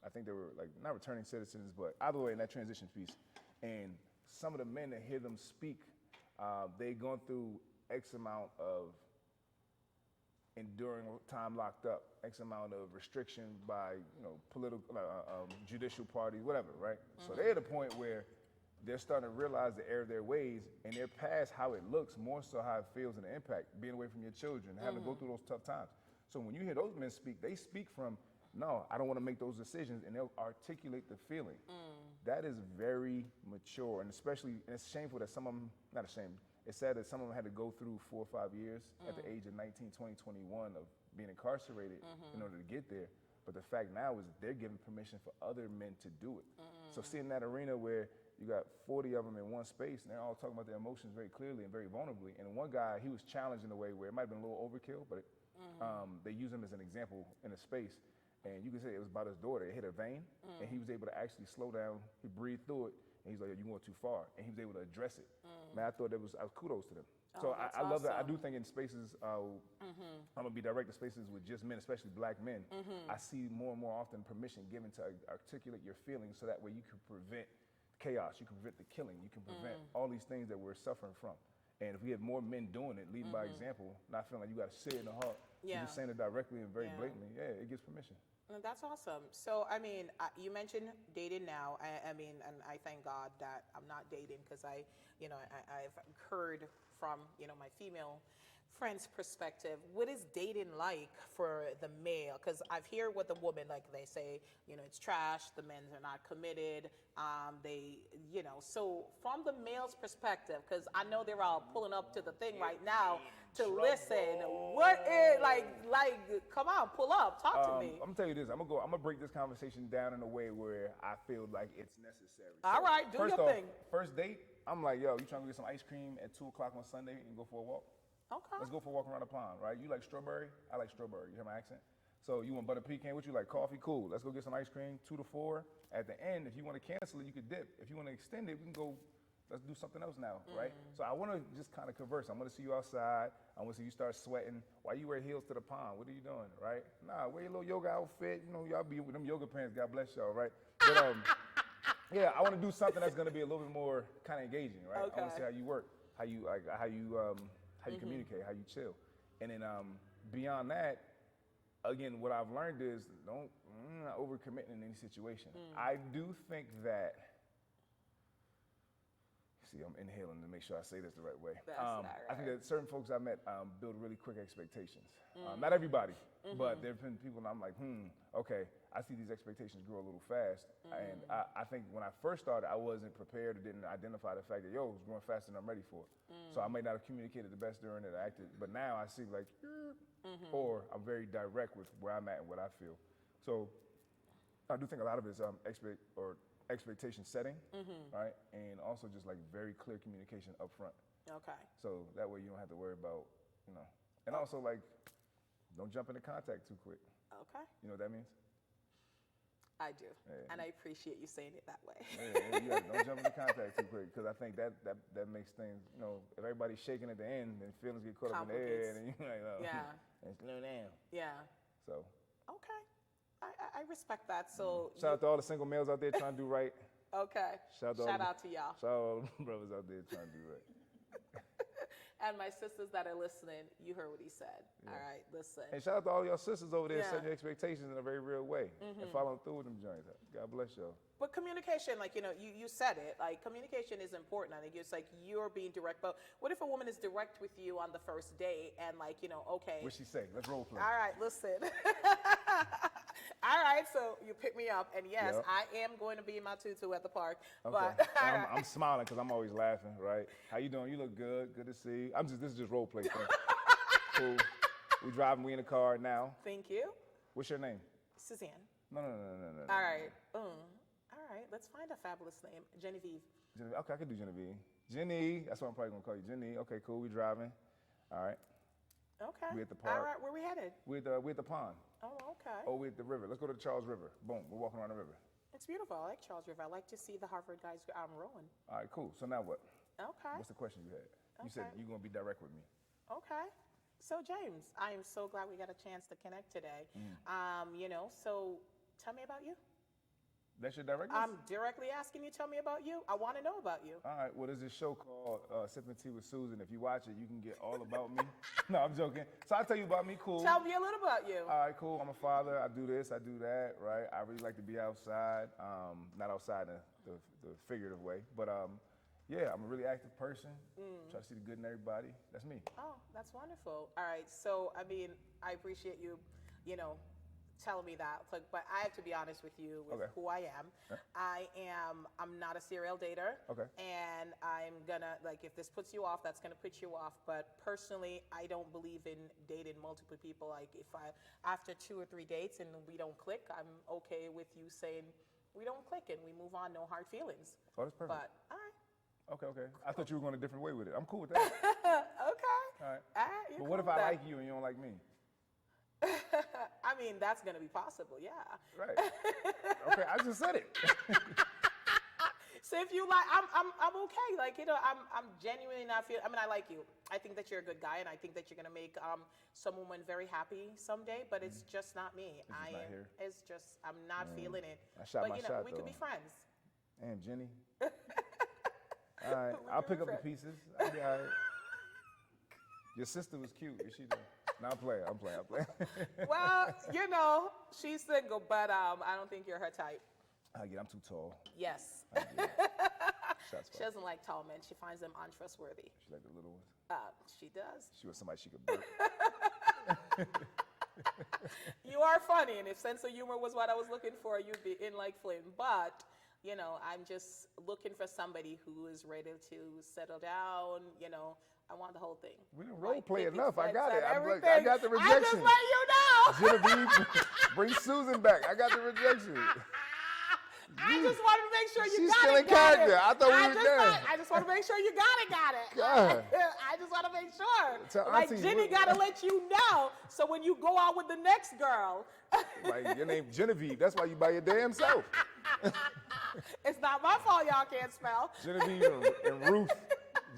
I think they were like not returning citizens, but either way in that transition piece. And some of the men that hear them speak, they gone through X amount of enduring time locked up, X amount of restriction by political, judicial parties, whatever, right? So they're at a point where they're starting to realize the error of their ways, and they're past how it looks, more so how it feels and the impact, being away from your children, having to go through those tough times. So when you hear those men speak, they speak from, no, I don't want to make those decisions, and they'll articulate the feeling. That is very mature, and especially, and it's shameful that some of them, not ashamed, it's sad that some of them had to go through 4 or 5 years at the age of 19, 20, 21 of being incarcerated in order to get there. But the fact now is they're giving permission for other men to do it. So seeing that arena where you got 40 of them in one space, and they're all talking about their emotions very clearly and very vulnerably. And one guy, he was challenged in a way where it might have been a little overkill, but they use him as an example in a space. And you can say it was about his daughter. It hit a vein, and he was able to actually slow down. He breathed through it, and he's like, "You're going too far," and he was able to address it. Man, I thought that was kudos to them. So I love that. I do think in spaces, I'm gonna be direct to spaces with just men, especially black men. I see more and more often permission given to articulate your feelings, so that way you can prevent chaos, you can prevent the killing, you can prevent all these things that we're suffering from. And if we have more men doing it, leading by example, not feeling like you got to say it in the heart, you're just saying it directly and very blatantly, it gives permission. That's awesome. So, I mean, you mentioned dating now. I mean, and I thank God that I'm not dating, because I've heard from, my female friend's perspective, what is dating like for the male? Because I've heard what the woman, like they say, it's trash, the men are not committed, so from the male's perspective, because I know they're all pulling up to the thing right now to listen, what is, come on, pull up, talk to me. I'm gonna tell you this, I'm gonna break this conversation down in a way where I feel like it's necessary. All right, do your thing. First date, I'm like, yo, you trying to get some ice cream at 2 o'clock on Sunday and go for a walk? Okay. Let's go for a walk around the pond, right? You like strawberry? I like strawberry. You hear my accent? So you want butter pecan? What you like? Coffee? Cool. Let's go get some ice cream, 2 to 4. At the end, if you want to cancel it, you could dip. If you want to extend it, we can go, let's do something else now, right? So I want to just kind of converse. I want to see you outside. I want to see you start sweating. Why you wear heels to the pond? What are you doing, right? Nah, wear your little yoga outfit. Y'all be with them yoga pants. God bless y'all, right? But yeah, I want to do something that's going to be a little bit more kind of engaging, right? Okay. I want to see how you work, how you communicate, how you chill. And then beyond that, again, what I've learned is don't overcommit in any situation. I do think that, see, I'm inhaling to make sure I say this the right way. That's not right. I think that certain folks I met build really quick expectations. Not everybody, but there have been people and I'm like, okay, I see these expectations grow a little fast. And I think when I first started, I wasn't prepared or didn't identify the fact that, it's growing faster than I'm ready for. So I may not have communicated the best during it, acted, but now I see like, or I'm very direct with where I'm at and what I feel. So I do think a lot of it is expectation setting, right? And also just like very clear communication up front. Okay. So that way you don't have to worry about, and also like, don't jump into contact too quick. Okay. You know what that means? I do, and I appreciate you saying it that way. Don't jump into contact too quick, because I think that makes things, if everybody's shaking at the end, then feelings get caught up in the air, and you're like, and slow down. Yeah. So. Okay, I respect that. So shout out to all the single males out there trying to do right. Okay. Shout out to y'all. Shout out to all the brothers out there trying to do right. And my sisters that are listening, you heard what he said. Yeah. All right, listen. And shout out to all your sisters over there setting your expectations in a very real way and following through with them joints. God bless y'all. But communication, like, you said it, like, communication is important. I think it's like you're being direct. But what if a woman is direct with you on the first date and, like, okay. What'd she say? Let's role play. All right, listen. All right, so you pick me up. And yes, I am going to be in my tutu at the park. Okay. But I'm smiling because I'm always laughing, right? How you doing? You look good. Good to see you. This is just role play thing. Cool. We driving. We in the car now. Thank you. What's your name? Suzanne. No. All right. All right. right, let's find a fabulous name. Genevieve. Okay, I can do Genevieve. Jenny, that's what I'm probably gonna call you. Jenny. Okay, cool. We driving. All right. Okay. We at the park. All right, where we headed? We at the pond. Oh, okay. Oh, we at the river. Let's go to the Charles River. Boom. We're walking around the river. It's beautiful. I like Charles River. I like to see the Harvard guys rowing. All right, cool. So now what? Okay. What's the question you had? You said Okay. you're gonna be direct with me. Okay. So James, I am so glad we got a chance to connect today. So tell me about you. That's your directness? I'm directly asking you, tell me about you. I want to know about you. All right, well, there's this show called Sipping Tea with Susan. If you watch it, you can get all about me. No, I'm joking. So I'll tell you about me, cool. Tell me a little about you. All right, cool. I'm a father. I do this, I do that, right? I really like to be outside. Not outside in the figurative way, but yeah, I'm a really active person. Try to see the good in everybody. That's me. Oh, that's wonderful. All right. So, I mean, I appreciate you, telling me that. But I have to be honest with you with Okay. who I am. I'm not a serial dater. Okay. And I'm gonna, if this puts you off, that's gonna put you off. But personally, I don't believe in dating multiple people. Like, if after 2 or 3 dates and we don't click, I'm okay with you saying we don't click and we move on, no hard feelings. Oh, that's perfect. But, all right. Okay. I thought you were going a different way with it. I'm cool with that. Okay. All right. You're But what cool if I with like you and you don't like me? I mean, that's going to be possible, yeah. Right. Okay, I just said it. So if you like, I'm okay. I'm genuinely not feel. I mean, I like you. I think that you're a good guy, and I think that you're going to make some woman very happy someday. But it's just not me. It's not here. It's just I'm not feeling it. I shot but my we shot, could be though. friends. Damn, Jenny. All right, I'll pick up the pieces. I'll be all right. Your sister was cute. Is she doing? No, I'm playing. Well, she's single, but I don't think you're her type. I'm too tall. Yes. Shots She fired. doesn't like tall men. She finds them untrustworthy. She like the little ones. She does. She was somebody she could burp. You are funny, and if sense of humor was what I was looking for, you'd be in like Flynn. But, I'm just looking for somebody who is ready to settle down. I want the whole thing. We didn't role Like, play picket enough. I fence got it. and I everything. got the I rejection. just let you know. Genevieve, bring Susan back. I got the rejection. I just wanted to make sure you She's got still it. in character. I thought we were done. I just want to make sure you got it. God. I just want to make sure. Tell Like Auntie, Jenny got to let you know. So when you go out with the next girl, Like, your name Genevieve. That's why you by your damn self. it's not my fault y'all can't spell. Genevieve and Ruth.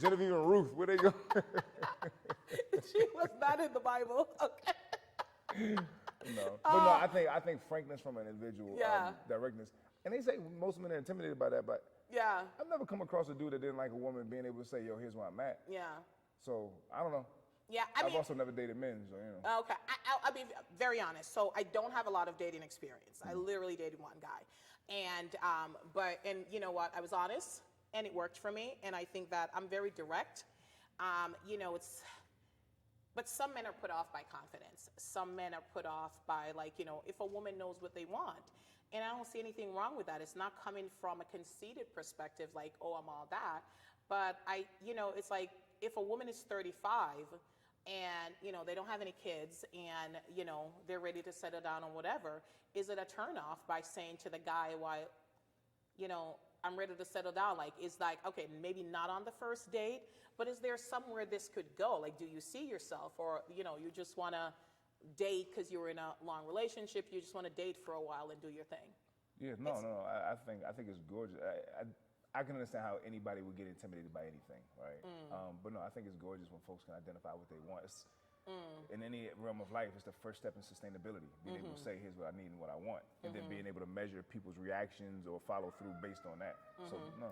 Genevieve and Ruth. Where they go? She was not in the Bible. Okay. No. But no, I think frankness from an individual, Yeah. directness. And they say most men are intimidated by that, but Yeah. I've never come across a dude that didn't like a woman being able to say, yo, here's where I'm at. Yeah. So, I don't know. Yeah. I've also never dated men, so, Okay, I'll be very honest. So I don't have a lot of dating experience. I literally dated one guy, and you know what? I was honest, and it worked for me. And I think that I'm very direct. But some men are put off by confidence. Some men are put off by if a woman knows what they want. And I don't see anything wrong with that. It's not coming from a conceited perspective, like, oh, I'm all that. But it's like if a woman is 35 and, they don't have any kids and, they're ready to settle down on whatever, is it a turnoff by saying to the guy, why, I'm ready to settle down? Like, it's like, okay, maybe not on the first date, but is there somewhere this could go? Like, do you see yourself, or, you just want to date because you're in a long relationship, you just want to date for a while and do your thing? Yeah, no. I think it's gorgeous. I can understand how anybody would get intimidated by anything, right? But no, I think it's gorgeous when folks can identify what they want. In any realm of life, it's the first step in sustainability. Being able to say, here's what I need and what I want. And then being able to measure people's reactions or follow through based on that. So, no.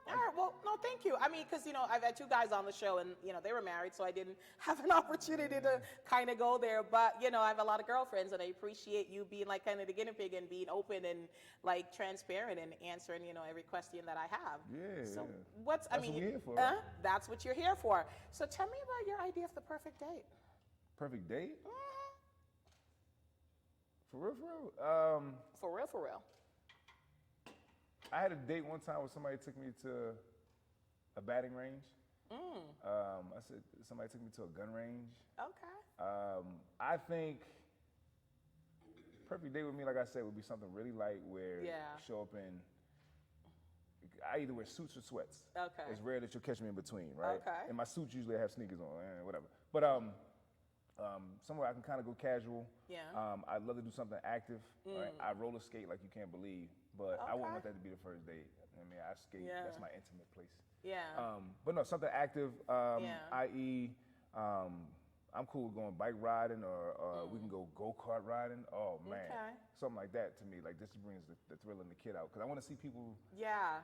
All right, well, no, thank you. I mean, because, I've had 2 guys on the show and, they were married, so I didn't have an opportunity to kind of go there. But, I have a lot of girlfriends, and I appreciate you being like kind of the guinea pig and being open and like transparent and answering, every question that I have. Yeah. So That's what we're here for, right? That's what you're here for. So tell me about your idea of the perfect date. Perfect date? For real? For real. I had a date one time where somebody took me to a batting range. I said somebody took me to a gun range. Okay. I think perfect date with me, like I said, would be something really light where Yeah. show up in I either wear suits or sweats. Okay. It's rare that you'll catch me in between, right? Okay. And my suits usually have sneakers on, whatever. But somewhere I can kind of go casual. Yeah. I'd love to do something active. Right? I roller skate like you can't believe, but I wouldn't want that to be the first date. I mean, I skate. Yeah. That's my intimate place. Yeah. But no, something active. I.e., I'm cool with going bike riding, or we can go go-kart riding. Oh man, something like that to me. Like this brings the thrill in the kid out, because I want to see people. Yeah.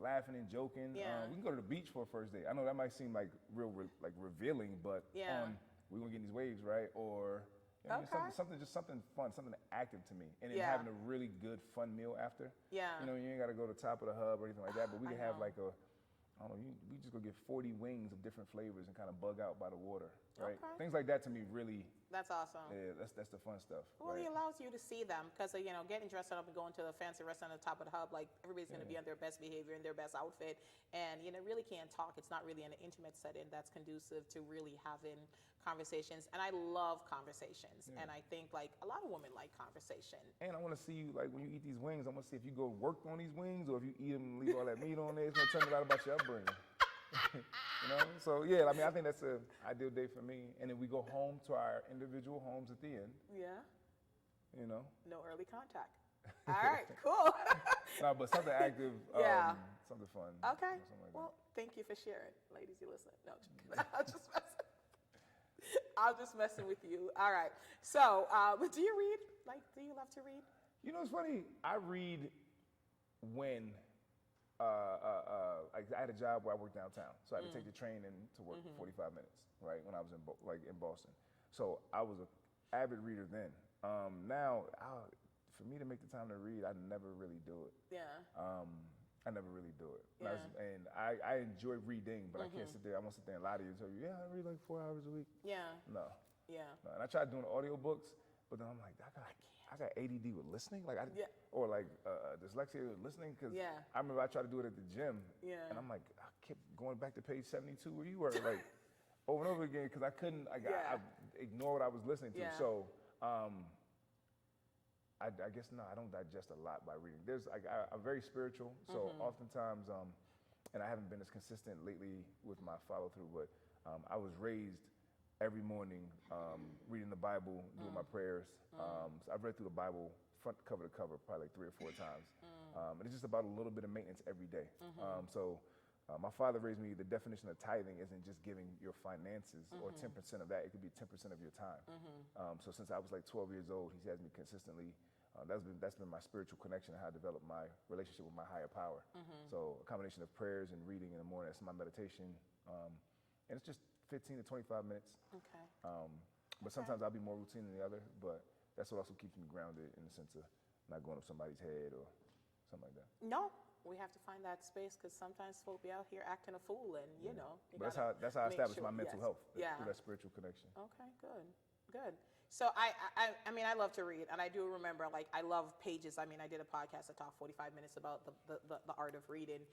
Laughing and joking. Yeah. We can go to the beach for a first date. I know that might seem like revealing, but we're gonna get in these waves, right? Or something fun, something active to me, and then having a really good fun meal after. Yeah. You ain't gotta go to the top of the hub or anything like that, but we can have like we just go get 40 wings of different flavors and kind of bug out by the water, right? Okay. Things like that to me really. That's awesome. Yeah, that's the fun stuff. Well, right? it allows you to see them, because getting dressed up and going to the fancy restaurant at the top of the hub, like everybody's going to be on their best behavior and their best outfit, and really can't talk. It's not really an intimate setting that's conducive to really having conversations. And I love conversations, and I think like a lot of women like conversation. And I want to see you, like, when you eat these wings, I want to see if you go work on these wings, or if you eat them and leave all that meat on there. It's going to tell me a lot about your upbringing. So yeah, I think that's an ideal day for me. And then we go home to our individual homes at the end. Yeah. No early contact. All right, cool. No, but something active, something fun. Okay. Something like Well, thank you for sharing, ladies. You listen. No, I'm just messing with you. All right. So, do you read? Like, do you love to read? It's funny. I read when. I had a job where I worked downtown, so I had to take the train in to work for 45 minutes, right, when I was in Boston. So I was an avid reader then. Now, for me to make the time to read, I never really do it. Yeah. I never really do it. Yeah. And I enjoy reading, but I can't sit there. I won't sit there and lie to you and tell you, I read like 4 hours a week. Yeah. No. Yeah. No. And I tried doing audiobooks, but then I'm like, I got ADD with listening, or like dyslexia with listening, because I remember I tried to do it at the gym, and I'm like, I kept going back to page 72 where you were, like over and over again, because I couldn't, I ignored what I was listening to. Yeah. So I guess I don't digest a lot by reading. I'm very spiritual, so oftentimes, and I haven't been as consistent lately with my follow through, but I was raised every morning reading the Bible, doing my prayers. So I've read through the Bible front cover to cover probably like 3 or 4 times. And it's just about a little bit of maintenance every day. So my father raised me, the definition of tithing isn't just giving your finances or 10% of that. It could be 10% of your time. So since I was like 12 years old, he has me consistently. That's been my spiritual connection and how I developed my relationship with my higher power. So a combination of prayers and reading in the morning, that's my meditation. And it's just 15 to 25 minutes. Okay. But sometimes I'll be more routine than the other, but that's what also keeps me grounded in the sense of not going up somebody's head or something like that. No, we have to find that space, because sometimes folk be out here acting a fool, and But that's how I establish my mental health through that spiritual connection. Okay, good. So I love to read, and I do remember, like, I love pages. I did a podcast that talked 45 minutes about the art of reading.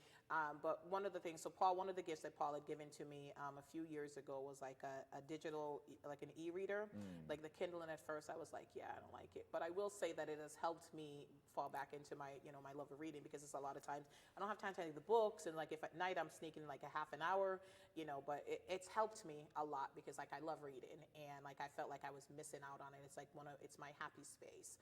But one of the things, one of the gifts that Paul had given to me a few years ago was like a digital, like an e-reader, like the Kindle. And at first I was like, I don't like it. But I will say that it has helped me fall back into my, my love of reading, because it's a lot of times I don't have time to read the books, and like if at night I'm sneaking like a half an hour, but it's helped me a lot, because like I love reading, and like I felt like I was missing out on it. It's like it's my happy space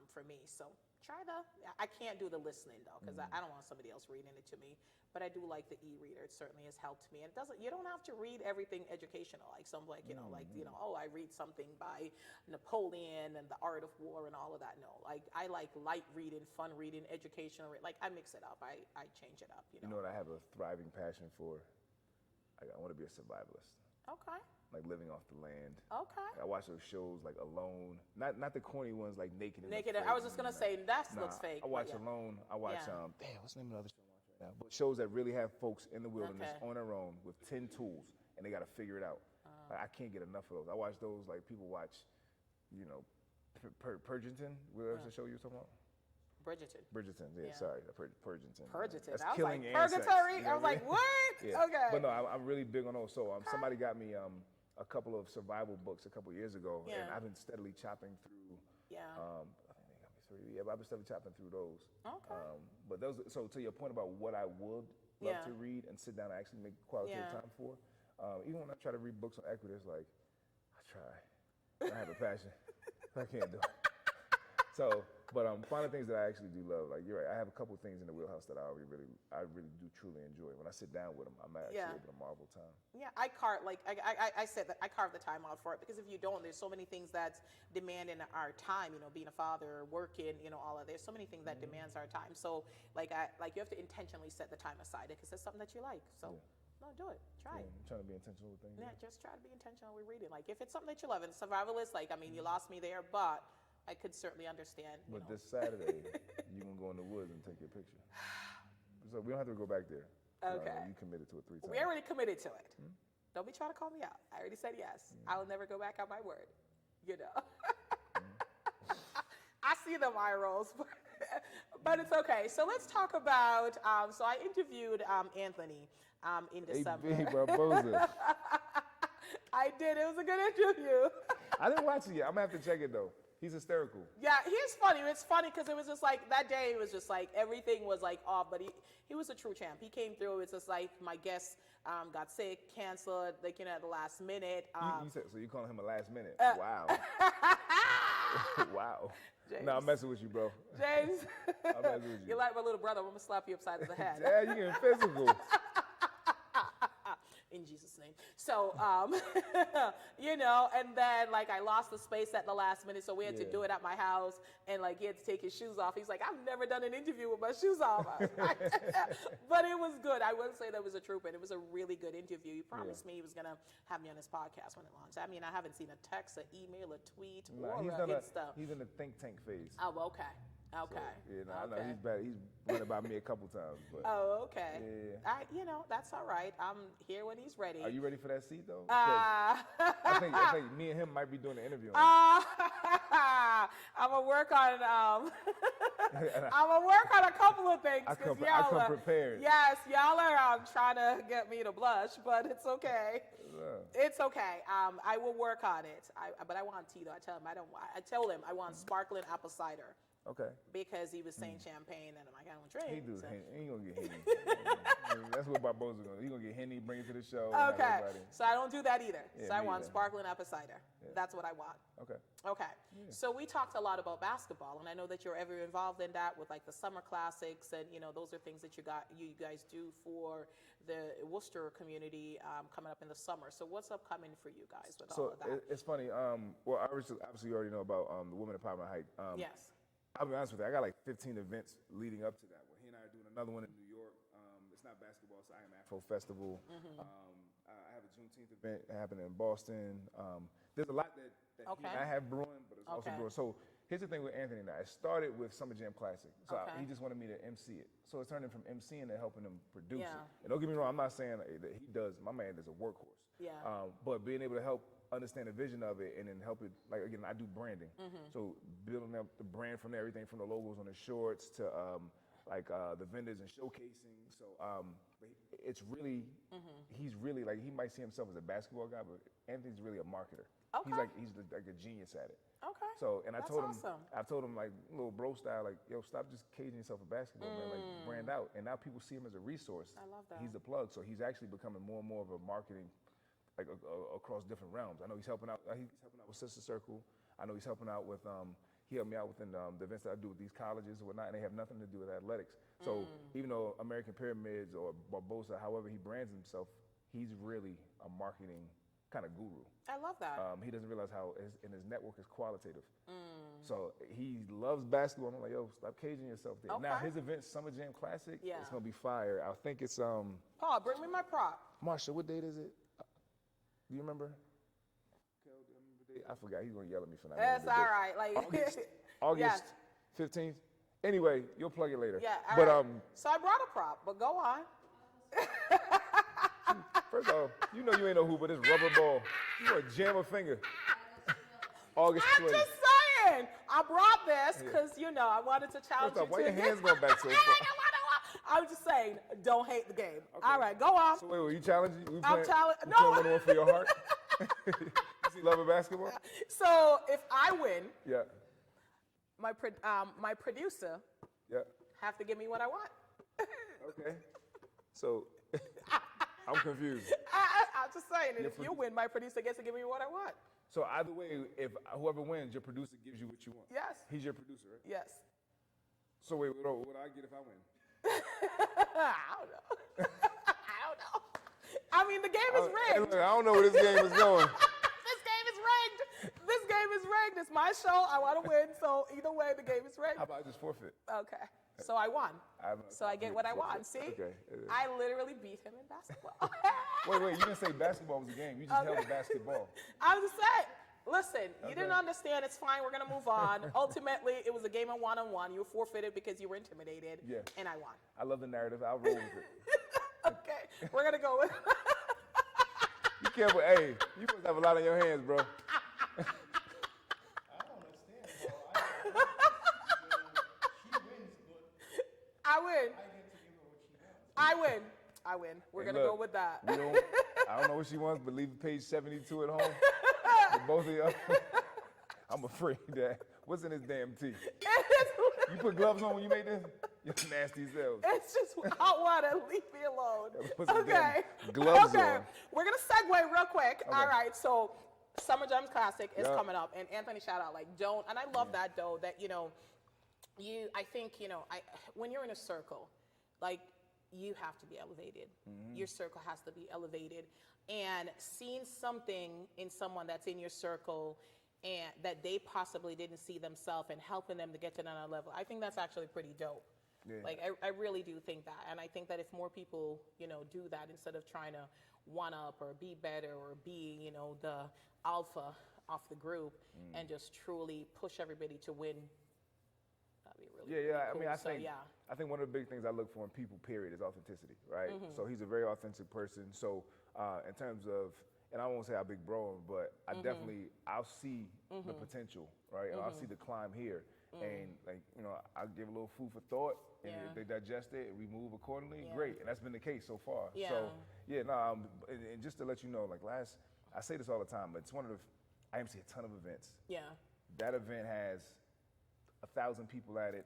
for me. So I can't do the listening though, because I don't want somebody else reading it to me, but I do like the e-reader. It certainly has helped me. And you don't have to read everything educational, like some I read something by Napoleon and the art of war and all of that. No, like I like light reading, fun reading, educational, like I mix it up. I change it up. You know what I have a thriving passion for? I want to be a survivalist. Okay. Like living off the land. Okay. I watch those shows like Alone, not the corny ones like Naked. I was just gonna say that looks fake. I watch Alone. I watch what's the name of the other show I watch right now? But shows that really have folks in the wilderness on their own with 10 tools, and they got to figure it out. I can't get enough of those. I watch those like people watch, Purgington. Where's the show you were talking about? Bridgerton, sorry, Purgington. Purgington. That's I was killing like, insects. purgatory. I was like, what? Yeah. Okay. But no, I'm really big on those. So somebody got me a couple of survival books a couple years ago, and I've been steadily chopping through. Yeah. I think they got me 3. Yeah, but I've been steadily chopping through those. Okay. But those, so to your point about what I would love Yeah. to read and sit down and actually make quality Yeah. time for, even when I try to read books on equity, it's like, I try. I have a passion. I can't do it. So, but finding things that I actually do love, like you're right, I have a couple things in the wheelhouse that I really do truly enjoy. When I sit down with them, I'm actually Yeah. able to marvel time. Yeah, I carve I said that I carve the time out for it because if you don't, there's so many things that's demanding our time. You know, being a father, working, you know, all of there's so many things that demands our time. So like you have to intentionally set the time aside because it's something that you like. So no, do it. Try it. I'm trying to be intentional with things. Yeah, just try to be intentional with reading. Like if it's something that you love and survivalist, like I mean, you lost me there, but I could certainly understand. But this Saturday, you can go in the woods and take your picture. So we don't have to go back there. Okay. You committed to it 3 times. We already committed to it. Don't be trying to call me out. I already said yes. I will never go back on my word. You know. I see the eye rolls, but it's okay. So let's talk about. So I interviewed Anthony in December. Hey, Barboza. I did. It was a good interview. I didn't watch it yet. I'm gonna have to check it though. He's hysterical. Yeah, he's funny. It's funny because it was just like that day. It was just like everything was like off, but he was a true champ. He came through. It's just like my guest got sick, canceled, like you know, at the last minute. You said, so you calling him a last minute? Wow. Wow. James. No, I'm messing with you, bro. James, I'm messing with you. you're like my little brother. I'm gonna slap you upside the head. Dad, you getting physical. In Jesus' name. So, you know, and then like I lost the space at the last minute, so we had to do it at my house, and like he had to take his shoes off. He's like, I've never done an interview with my shoes off. I was like, but it was good. I wouldn't say that was a trooper. It was a really good interview. He promised me he was gonna have me on his podcast when it launched. I mean, I haven't seen a text, an email, a tweet, or a Insta. He's in the think tank phase. Oh, okay. Okay. So, yeah, no, I know Okay. he's bad. He's run by me a couple times, but Oh, okay. Yeah. You know, that's all right. I'm here when he's ready. are you ready for that seat though? 'Cause I think me and him might be doing the interview. I'm gonna work on a couple of things. I 'Cause come y'all are- prepared. Yes, y'all are trying to get me to blush, but it's okay. It's okay. I will work on it. But I want tea though. I told him I want sparkling apple cider. Okay. Because he was saying champagne, and I'm like, I don't drink. He do. so- He ain't gonna get Henny. That's what Barboza gonna do. He gonna get Henny, bring it to the show. and have Okay, everybody- so I don't do that either. Yeah, So I me want either. sparkling apple cider. That's what I want. Okay. Okay, so we talked a lot about basketball, and I know that you're ever involved in that with like the summer classics, and you know those are things that you guys do for the Worcester community coming up in the summer. So what's upcoming for you guys with all So of that? it's funny. Well, obviously you already know about the Women Empowerment Hike. Yes. I'll be honest with you. I got like 15 events leading up to that. Well, he and I are doing another one in New York. It's not basketball. It's I Am Afro Festival. I have a Juneteenth event happening in Boston. There's a lot that he and I have brewing, but it's also brewing. So here's the thing with Anthony and I. It started with Summer Jam Classic. So he just wanted me to MC it. So it turned him from MCing to helping him produce it. And don't get me wrong, I'm not saying that he does. My man is a workhorse. Yeah. But being able to help understand the vision of it and then help it, like again, I do branding. So building up the brand from there, everything from the logos on the shorts to the vendors and showcasing. So but it's really, he's really like, he might see himself as a basketball guy, but Anthony's really a marketer. Okay. He's like a genius at it. Okay. So, and That's I told him like little bro style, like, yo, stop just caging yourself for basketball, man. Like brand out. And now people see him as a resource. I love that. He's the plug. So he's actually becoming more and more of a marketing, like across different realms. I know he's helping out. He's helping out with Sister Circle. I know he's helping out with. He helped me out within the events that I do with these colleges and whatnot, and they have nothing to do with athletics. So even though American Pyramids or Barbosa, however he brands himself, he's really a marketing kind of guru. I love that. He doesn't realize how his network is qualitative. So he loves basketball. I'm like, yo, stop caging yourself there. Now his event, Summer Jam Classic, it's gonna be fire. I think it's Paul, bring me my prop. Marsha, what date is it? Do you remember? I forgot. He's gonna yell at me for that. That's all right. Like August 15th. Anyway, you'll plug it later. Yeah. But right. So I brought a prop, but go on. First of all, you know you ain't no hoop, but it's rubber ball. You gonna jam a finger. August 20th. I'm just saying. I brought this because you know I wanted to challenge First off, you. why your hands going back so far? I'm just saying, don't hate the game. Okay. All right, go on. So wait, were you challenging? I'm challenging. No. You one for your heart? You see love of basketball? So if I win, my producer Yeah. have to give me what I want. Okay. So I'm confused. I'm just saying, and if you win, my producer gets to give me what I want. So either way, if whoever wins, your producer gives you what you want. Yes. He's your producer, right? Yes. So wait, what do I get if I win? I don't know. I don't know. I mean, the game is rigged. I don't know where this game is going. This game is rigged. This game is rigged. It's my show. I want to win. So either way, the game is rigged. How about I just forfeit? Okay. So I won. So I get what I want. See? Okay. I literally beat him in basketball. Wait, you didn't say basketball was a game. You just held the basketball. I was just saying, listen, you didn't understand. It's fine. We're going to move on. Ultimately, it was a game of one-on-one. You forfeited because you were intimidated. Yeah. And I won. I love the narrative. I'll roll with it. Okay. We're going to go with You careful. Hey, you must have a lot on your hands, bro. I don't understand, bro. She wins, but I win. I get to give her what she wants. I win. We're Hey, going to go look, with that. I don't know what she wants, but leave page 72 at home. For both of y'all. I'm afraid that. What's in this damn tea? You put gloves on when you made this? You're nasty selves. It's just hot water. Leave me alone. Put some Okay. damn gloves on. We're going to segue real quick. Okay. All right. So Summer Jams Classic is Yeah. coming up. And Anthony, shout out. Like, don't. And I love that, though, that, I think, when you're in a circle, like, you have to be elevated. Your circle has to be elevated. And seeing something in someone that's in your circle and that they possibly didn't see themselves and helping them to get to another level, I think that's actually pretty dope. Yeah. Like, I really do think that. And I think that if more people, do that instead of trying to one up or be better or be, the alpha of the group and just truly push everybody to win, that'd be really, Yeah. cool. I mean, I So, think yeah. I think one of the big things I look for in people, period, is authenticity, right? So he's a very authentic person. So in terms of, and I won't say how big bro, but I definitely, I'll see the potential, right? And I'll see the climb here. And I'll give a little food for thought, and if they digest it and we move accordingly, great. And that's been the case so far. Yeah. So and just to let you know, I say this all the time, but it's one of the, I MC a ton of events. Yeah. That event has 1,000 people at it.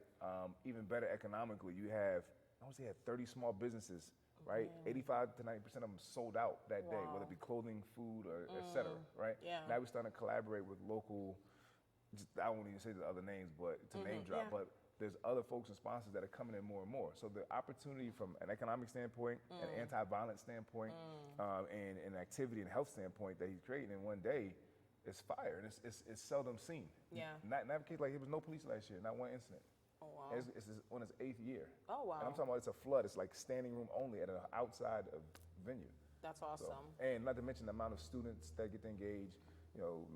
Even better economically, you have, I want to say, 30 small businesses, right? 85 to 90% of them sold out that day, whether it be clothing, food, or et cetera, right? Yeah. Now we're starting to collaborate with local, I won't even say the other names, but to name drop, but there's other folks and sponsors that are coming in more and more. So the opportunity from an economic standpoint, an anti-violence standpoint, and an activity and health standpoint that he's creating in one day, it's fire, and it's seldom seen. Yeah. Not a case, like, it was no police last year, not one incident. Oh, wow. It's on its 8th year. Oh, wow. And I'm talking about it's a flood. It's like standing room only at an outside of venue. That's awesome. So, and not to mention the amount of students that get to engage,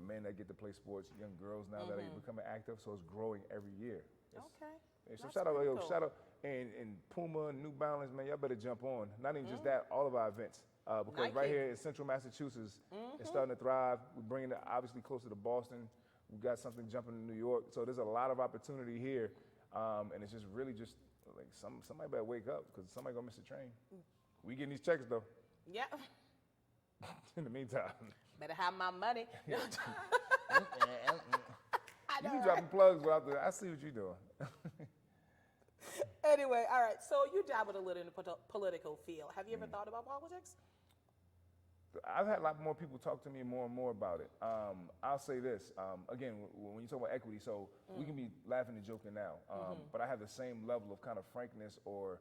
men that get to play sports, young girls now that are becoming active. So it's growing every year. Okay. So That's shout out, pretty cool. shout out, and Puma and New Balance, man, y'all better jump on. Not even just that, all of our events. Because right Nike. here in Central Massachusetts, it's starting to thrive. We're bringing it obviously closer to Boston. We've got something jumping in New York. So there's a lot of opportunity here. And it's just really just like somebody better wake up because somebody gonna miss the train. We getting these checks though. Yeah. In the meantime, Better have my money. I you know, be right? dropping plugs without the. I see what you're doing. Anyway, all right. So you dabbled a little in the political field. Have you ever thought about politics? I've had a lot more people talk to me more and more about it. I'll say this, again, when you talk about equity, so we can be laughing and joking now, but I have the same level of kind of frankness or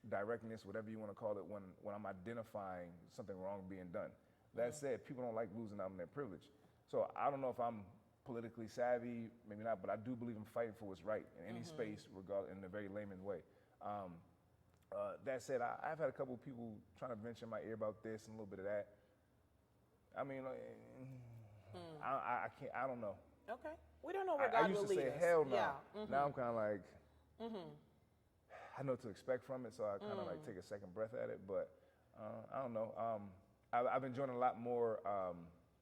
directness, whatever you want to call it, when I'm identifying something wrong being done. That said, people don't like losing out on their privilege. So I don't know if I'm politically savvy, maybe not, but I do believe in fighting for what's right in any space, regardless, in a very layman's way. That said, I've had a couple of people trying to venture in my ear about this and a little bit of that. I mean, I can't. I don't know. Okay. We don't know where I God used will to lead say us. hell no. Yeah. Now I'm kind of like, I know what to expect from it, so I kind of like take a second breath at it. But I don't know. I've been joining a lot more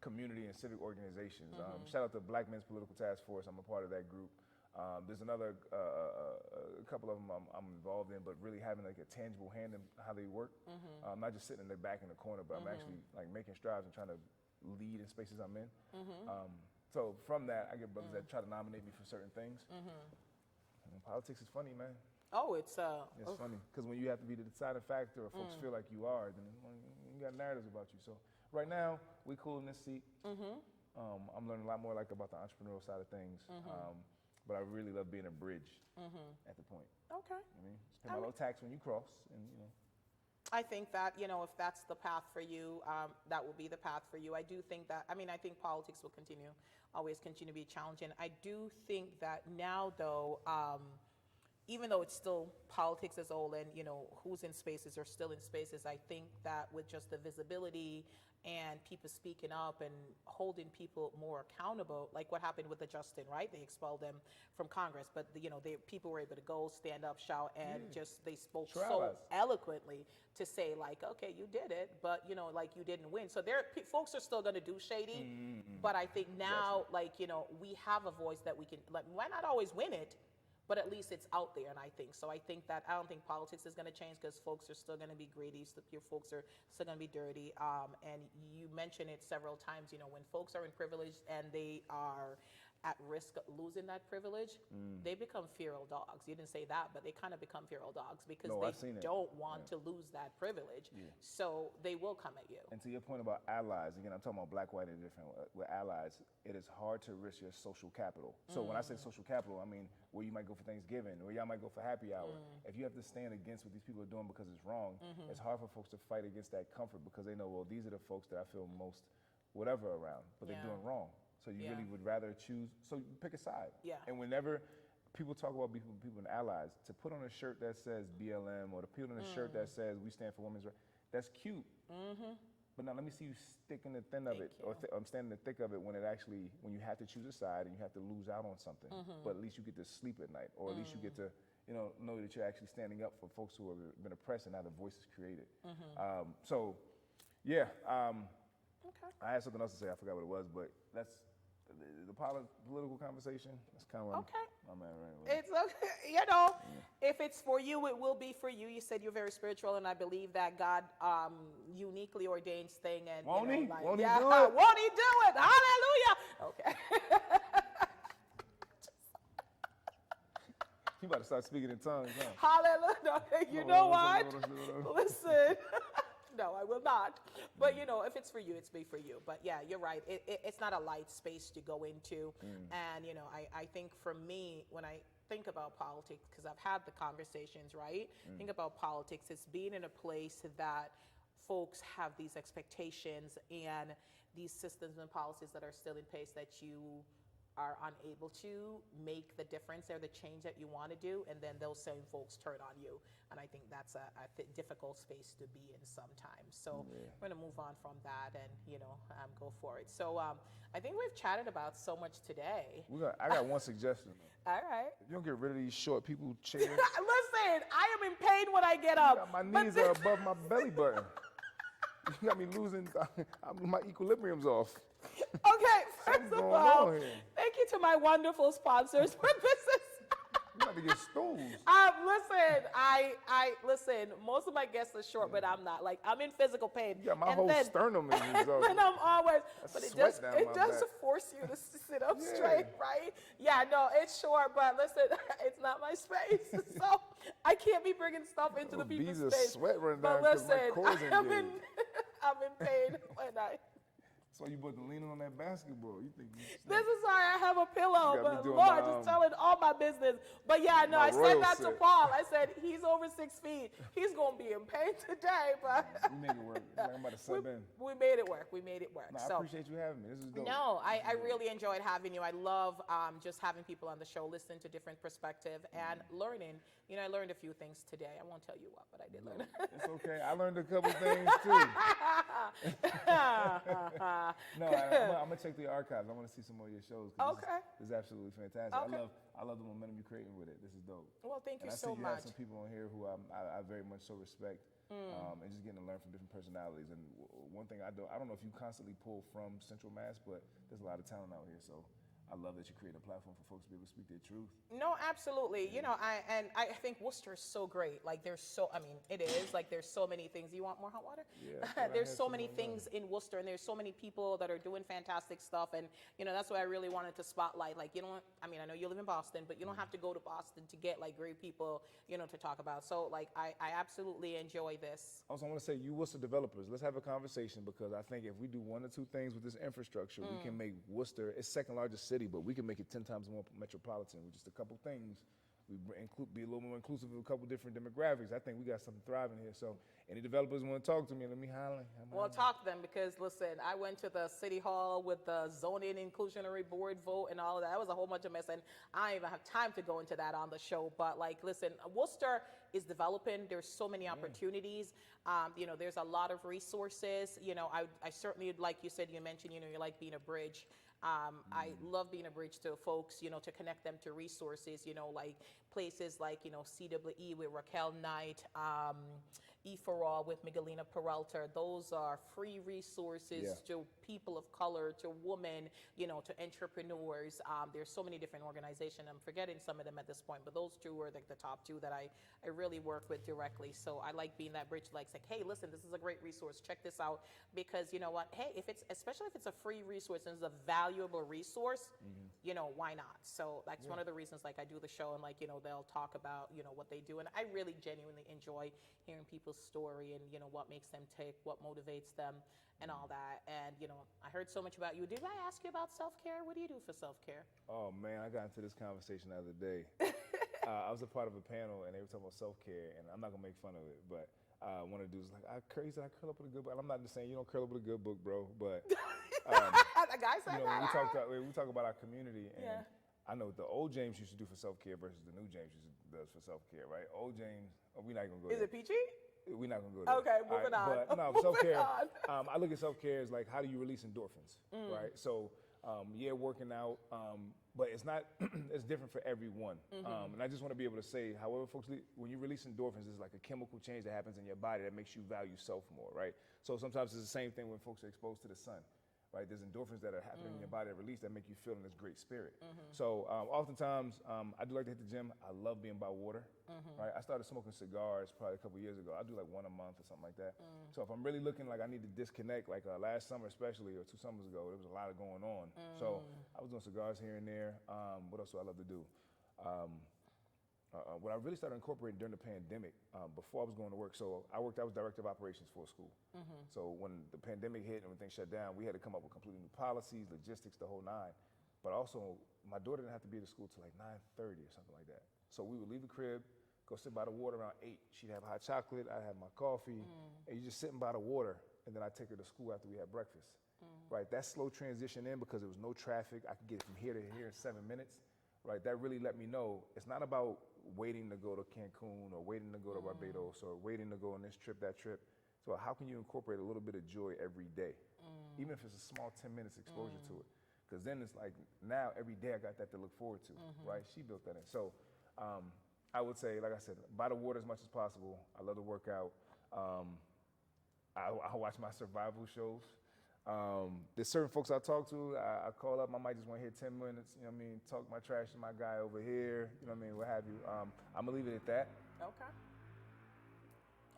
community and civic organizations. Shout out to Black Men's Political Task Force. I'm a part of that group. There's another a couple of them I'm involved in, but really having like a tangible hand in how they work. I'm not just sitting in the back in the corner, but I'm actually like making strides and trying to lead in spaces I'm in. So from that, I get brothers that try to nominate me for certain things. And politics is funny, man. Oh, it's It's funny because when you have to be the deciding factor, or folks feel like you are, then you got narratives about you. So right now, we cool in this seat. I'm learning a lot more about the entrepreneurial side of things. But I really love being a bridge at the point. okay. I mean, just pay my little tax when you cross, and I think that, if that's the path for you, that will be the path for you. I do think that, I think politics will always continue to be challenging. I do think that now, though, even though it's still politics as old and, who's in spaces or still in spaces, I think that with just the visibility and people speaking up and holding people more accountable, like what happened with the Justin, right? They expelled them from Congress, but people were able to go, stand up, shout, and they spoke so eloquently to say okay, you did it, but you didn't win. So folks are still going to do shady, but I think now, we have a voice that we can, why not always win it? But at least it's out there, and I don't think politics is going to change because folks are still going to be greedy. Your folks are still going to be dirty. And you mentioned it several times. When folks are in privilege and they are at risk of losing that privilege, they become feral dogs. You didn't say that, but they kind of become feral dogs because they don't want to lose that privilege. So they will come at you. And to your point about allies, again, I'm talking about black, white, and different. With allies, it is hard to risk your social capital. So when I say social capital, I mean where you might go for Thanksgiving, or y'all might go for happy hour. If you have to stand against what these people are doing because it's wrong, it's hard for folks to fight against that comfort because they know, well, these are the folks that I feel most whatever around, but they're doing wrong. So you really would rather choose, so you pick a side. And whenever people talk about people and allies, to put on a shirt that says BLM or to put on a shirt that says we stand for women's rights, that's cute. But now let me see you stick in the thin of it, or I'm standing in the thick of it when you have to choose a side and you have to lose out on something. But at least you get to sleep at night, or at least you get to know that you're actually standing up for folks who have been oppressed and now the voice is created. I had something else to say, I forgot what it was, but that's the political conversation. That's kind of what I'm at right now. It's okay. If it's for you, it will be for you. You said you're very spiritual, and I believe that God uniquely ordains thing. And Won't he? Won't he do it? Won't he do it? Hallelujah. Okay. You about to start speaking in tongues, huh? Hallelujah. You know what? Listen. No, I will not. But, if it's for you, it's be for you. But, yeah, you're right. It's not a light space to go into. And, I think for me, when I think about politics, because I've had the conversations, right? Think about politics. It's being in a place that folks have these expectations and these systems and policies that are still in place that you are unable to make the difference or the change that you want to do, and then those same folks turn on you. And I think that's a difficult space to be in sometimes. So we're going to move on from that and, go for it. So I think we've chatted about so much today. I got one suggestion. All right. If you don't get rid of these short people chairs. Listen, I am in pain when I get up. My knees are above my belly button. You got me losing, my equilibrium's off. Okay, first of all, thank you to my wonderful sponsors for this. You got to get stools. Listen, most of my guests are short, but I'm not. I'm in physical pain. Yeah, my whole sternum is exhausted. And I'm always, but it does force you to sit up straight, right? Yeah, no, it's short, but listen, it's not my space. So I can't be bringing stuff into the people's space. Bees of sweat running down but because my cords I'm in pain when I... So you put the leaning on that basketball. You think this is why I have a pillow, but Lord, just telling all my business. But yeah, no, I said that to Paul. I said, he's over 6 feet. He's going to be in pain today, but... We make it work. I'm about to sub in. We made it work. We made it work. No, I appreciate you having me. This is dope. No, I really enjoyed having you. I love just having people on the show, listening to different perspective and learning. I learned a few things today. I won't tell you what, but I did learn. It's okay. I learned a couple things, too. No, I'm going to check the archives. I want to see some more of your shows. Okay. This is absolutely fantastic. Okay. I love the momentum you're creating with it. This is dope. Well, thank you And I see so you much. have some people on here who I very much so respect. And just getting to learn from different personalities. And one thing I don't know if you constantly pull from Central Mass, but there's a lot of talent out here. So I love that you create a platform for folks to be able to speak their truth. No, absolutely. You know, I think Worcester is so great. Like it is like there's so many things. You want more hot water? Yeah. There's so many things in Worcester, and there's so many people that are doing fantastic stuff. And you know, that's why I really wanted to spotlight. Like, I know you live in Boston, but you don't have to go to Boston to get like great people, to talk about. So like, I absolutely enjoy this. Also, I want to say, you Worcester developers, let's have a conversation, because I think if we do one or two things with this infrastructure, we can make Worcester, it's second largest city, but we can make it 10 times more metropolitan with just a couple things. We be a little more inclusive of a couple different demographics. I think we got something thriving here. So any developers want to talk to me, let me holler. Well, talk to them, because listen, I went to the city hall with the zoning inclusionary board vote and all of that. That was a whole bunch of mess, and I don't even have time to go into that on the show. But like, listen, Worcester is developing. There's so many opportunities. There's a lot of resources. I certainly, like you said, you mentioned, you like being a bridge. I love being a bridge to folks, to connect them to resources, like places like, CWE with Raquel Knight, E4All with Miguelina Peralta. Those are free resources to people of color, to women, to entrepreneurs. There's so many different organizations. I'm forgetting some of them at this point, but those two are like the top two that I really work with directly. So I like being that bridge, like, hey, listen, this is a great resource. Check this out. Because you know what? Hey, especially if it's a free resource and it's a valuable resource, why not? So that's one of the reasons, like, I do the show, and like, they'll talk about, what they do. And I really genuinely enjoy hearing people's story and, what makes them tick, what motivates them and all that. And, I heard so much about you. Did I ask you about self-care? What do you do for self-care? Oh man, I got into this conversation the other day. I was a part of a panel, and they were talking about self-care, and I'm not gonna make fun of it, but one of the dudes was like, I curl up with a good book. And I'm not just saying you don't curl up with a good book, bro, but The guy said that. we talk about our community, and I know what the old James used to do for self-care versus the new James does for self-care, right? Old James, we're not gonna go there. Is it peachy? We're not gonna go there. Okay, moving on. But no, self-care, I look at self-care as like, how do you release endorphins, right? So, working out, but it's not, it's different for everyone. And I just want to be able to say, however folks, when you release endorphins, it's like a chemical change that happens in your body that makes you value self more, right? So sometimes it's the same thing when folks are exposed to the sun, right? There's endorphins that are happening in your body that release that make you feel in this great spirit. So oftentimes, I do like to hit the gym. I love being by water, right? I started smoking cigars probably a couple years ago. I do like one a month or something like that. So if I'm really looking like I need to disconnect, like last summer especially, or 2 summers ago, there was a lot of going on. So I was doing cigars here and there. What else do I love to do? What I really started incorporating during the pandemic, before I was going to work, so I was director of operations for a school. So when the pandemic hit and everything shut down, we had to come up with completely new policies, logistics, the whole nine. But also, my daughter didn't have to be at the school till like 9:30 or something like that. So we would leave the crib, go sit by the water around 8. She'd have hot chocolate, I'd have my coffee, and you're just sitting by the water, and then I'd take her to school after we had breakfast. Right, that slow transition in, because there was no traffic, I could get from here to here in 7 minutes. Right, that really let me know it's not about waiting to go to Cancun or waiting to go to Barbados or waiting to go on this trip, that trip. So how can you incorporate a little bit of joy every day, even if it's a small 10 minutes exposure to it? Because then it's like, now every day I got that to look forward to, right? She built that in. So I would say, like I said, by the water as much as possible. I love to work out. I watch my survival shows. There's certain folks I talk to, I call up, I might just want to hit 10 minutes, talk my trash to my guy over here, what have you. I'm gonna leave it at that. Okay.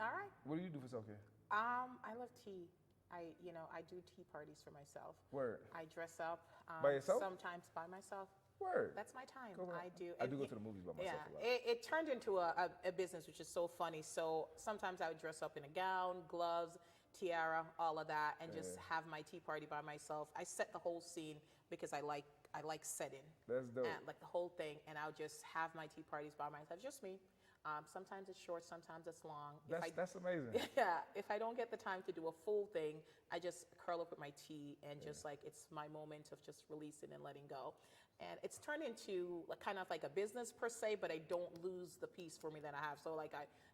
All right. What do you do for self-care? I love tea. I do tea parties for myself. Word. I dress up. By yourself? Sometimes by myself. Word. That's my time. Go I do. I do go to the movies by myself a lot. It turned into a business, which is so funny. So sometimes I would dress up in a gown, gloves, tiara, all of that, and just have my tea party by myself. I set the whole scene because I like setting. That's dope. And like the whole thing, and I'll just have my tea parties by myself, just me. Sometimes it's short, sometimes it's long. That's amazing. Yeah, if I don't get the time to do a full thing, I just curl up with my tea and just like, it's my moment of just releasing and letting go. And it's turned into kind of like a business per se, but I don't lose the piece for me that I have. So like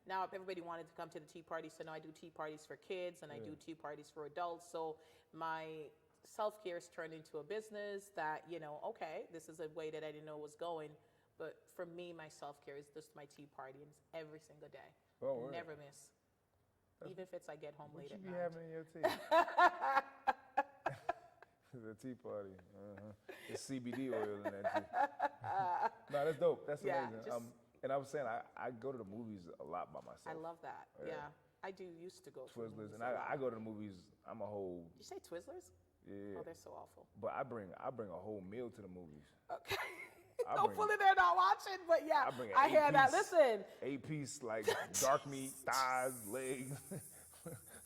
now if everybody wanted to come to the tea party, so now I do tea parties for kids and I do tea parties for adults. So my self-care has turned into a business that, okay, this is a way that I didn't know was going. But for me, my self-care is just my tea party, and it's every single day. Oh, word. Never miss. Even if it's I get home late at night. What you be having in your tea? The Tea Party. It's CBD oil in that tea. No, that's dope. That's Yeah, amazing. And I was saying, I go to the movies a lot by myself. I love that. Yeah. I do used to go to Twizzlers, movies and a lot. I go to the movies. I'm a whole Did you say Twizzlers? yeah. Oh, they're so awful. But I bring a whole meal to the movies. Okay. I Hopefully they're not watching, but yeah, I bring an I hear that. 8-piece Listen, 8-piece like dark meat, thighs, legs,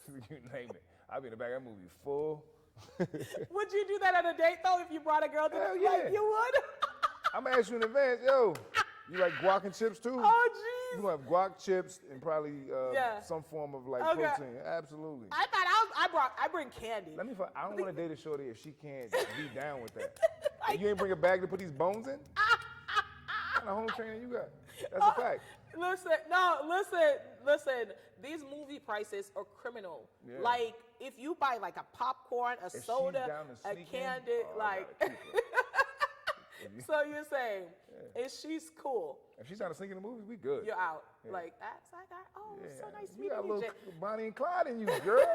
you name it. I'll be in the back of that movie full. would you do that on a date though if you brought a girl to Hell the yeah. like you would? I'm gonna ask you in advance, yo. You like guac and chips too? Oh You jeez. gonna have guac chips and probably Yeah. some form of like Okay. protein. Absolutely. I bring candy. Let me. I don't want to date a shorty if she can't be down with that. You ain't bring a bag to put these bones in? What kind of home training you got? That's a fact. Listen. These movie prices are criminal. Yeah. Like if you buy like a popcorn, a If she's soda, down to a sneak in, candy, oh, I like. gotta keep her. So you're saying if she's cool, If she's trying to sneak in the movies, we good. you're out. Yeah. Like that's like oh, Yeah. so nice You got a meeting you. little Jay. Bonnie and Clyde in you, girl.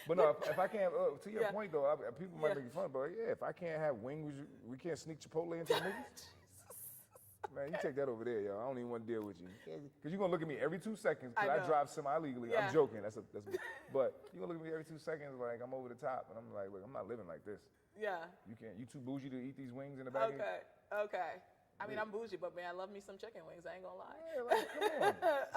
But no, if I can't, to your Yeah. point though, people might Yeah. make it fun, but yeah, if I can't have wings, we can't sneak Chipotle into the movies. Man, you take that over there, yo. I don't even want to deal with you. Because you're going to look at me every 2 seconds because I I know. drive semi-legally. Yeah. I'm joking. That's but you're going to look at me every 2 seconds like I'm over the top. And I'm like, look, I'm not living like this. Yeah. You too bougie to eat these wings in the back of you? Okay. I mean, I'm bougie, but man, I love me some chicken wings. I ain't gonna lie. Yeah, like, come on.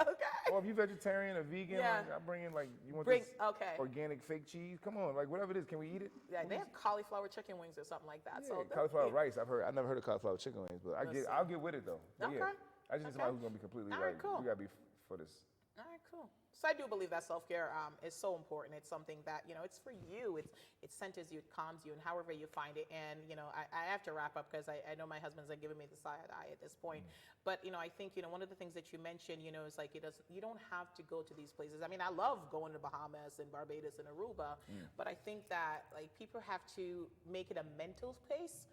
Okay. Or if you vegetarian or vegan, Yeah. like, I bring in, like, you want Bring- this okay. organic fake cheese? Come on, like, whatever it is, can we eat it? Yeah, they have cauliflower chicken wings or something like that. Yeah, So cauliflower rice. I never heard of cauliflower chicken wings, but Listen. I'll get with it though. But Okay. Yeah, I just need Okay. somebody who's gonna be completely All right, like, cool. we gotta be for this. All right, cool. So I do believe that self-care is so important. It's something that, it's for you. It centers you, it calms you, and however you find it. And, I have to wrap up because I know my husband's like giving me the side eye at this point. But, I think, one of the things that you mentioned, is like you don't have to go to these places. I mean, I love going to Bahamas and Barbados and Aruba, but I think that like people have to make it a mental space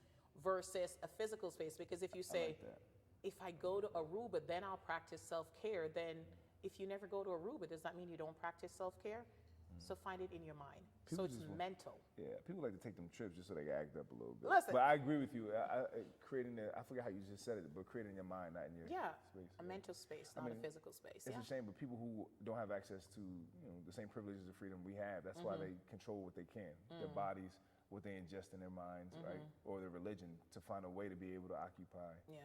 versus a physical space. Because if you say, like that. if I go to Aruba, then I'll practice self-care, then if you never go to Aruba, does that mean you don't practice self-care? So find it in your mind. People so it's just want- mental. Yeah, people like to take them trips just so they can act up a little bit. Listen. But I agree with you. Creating I forget how you just said it, but creating your mind, not in your Yeah, space. a mental space, not a physical space. It's Yeah. a shame, but people who don't have access to the same privileges and freedom we have, that's why they control what they can, their bodies, what they ingest in their minds, right, or their religion, to find a way to be able to occupy, Yeah.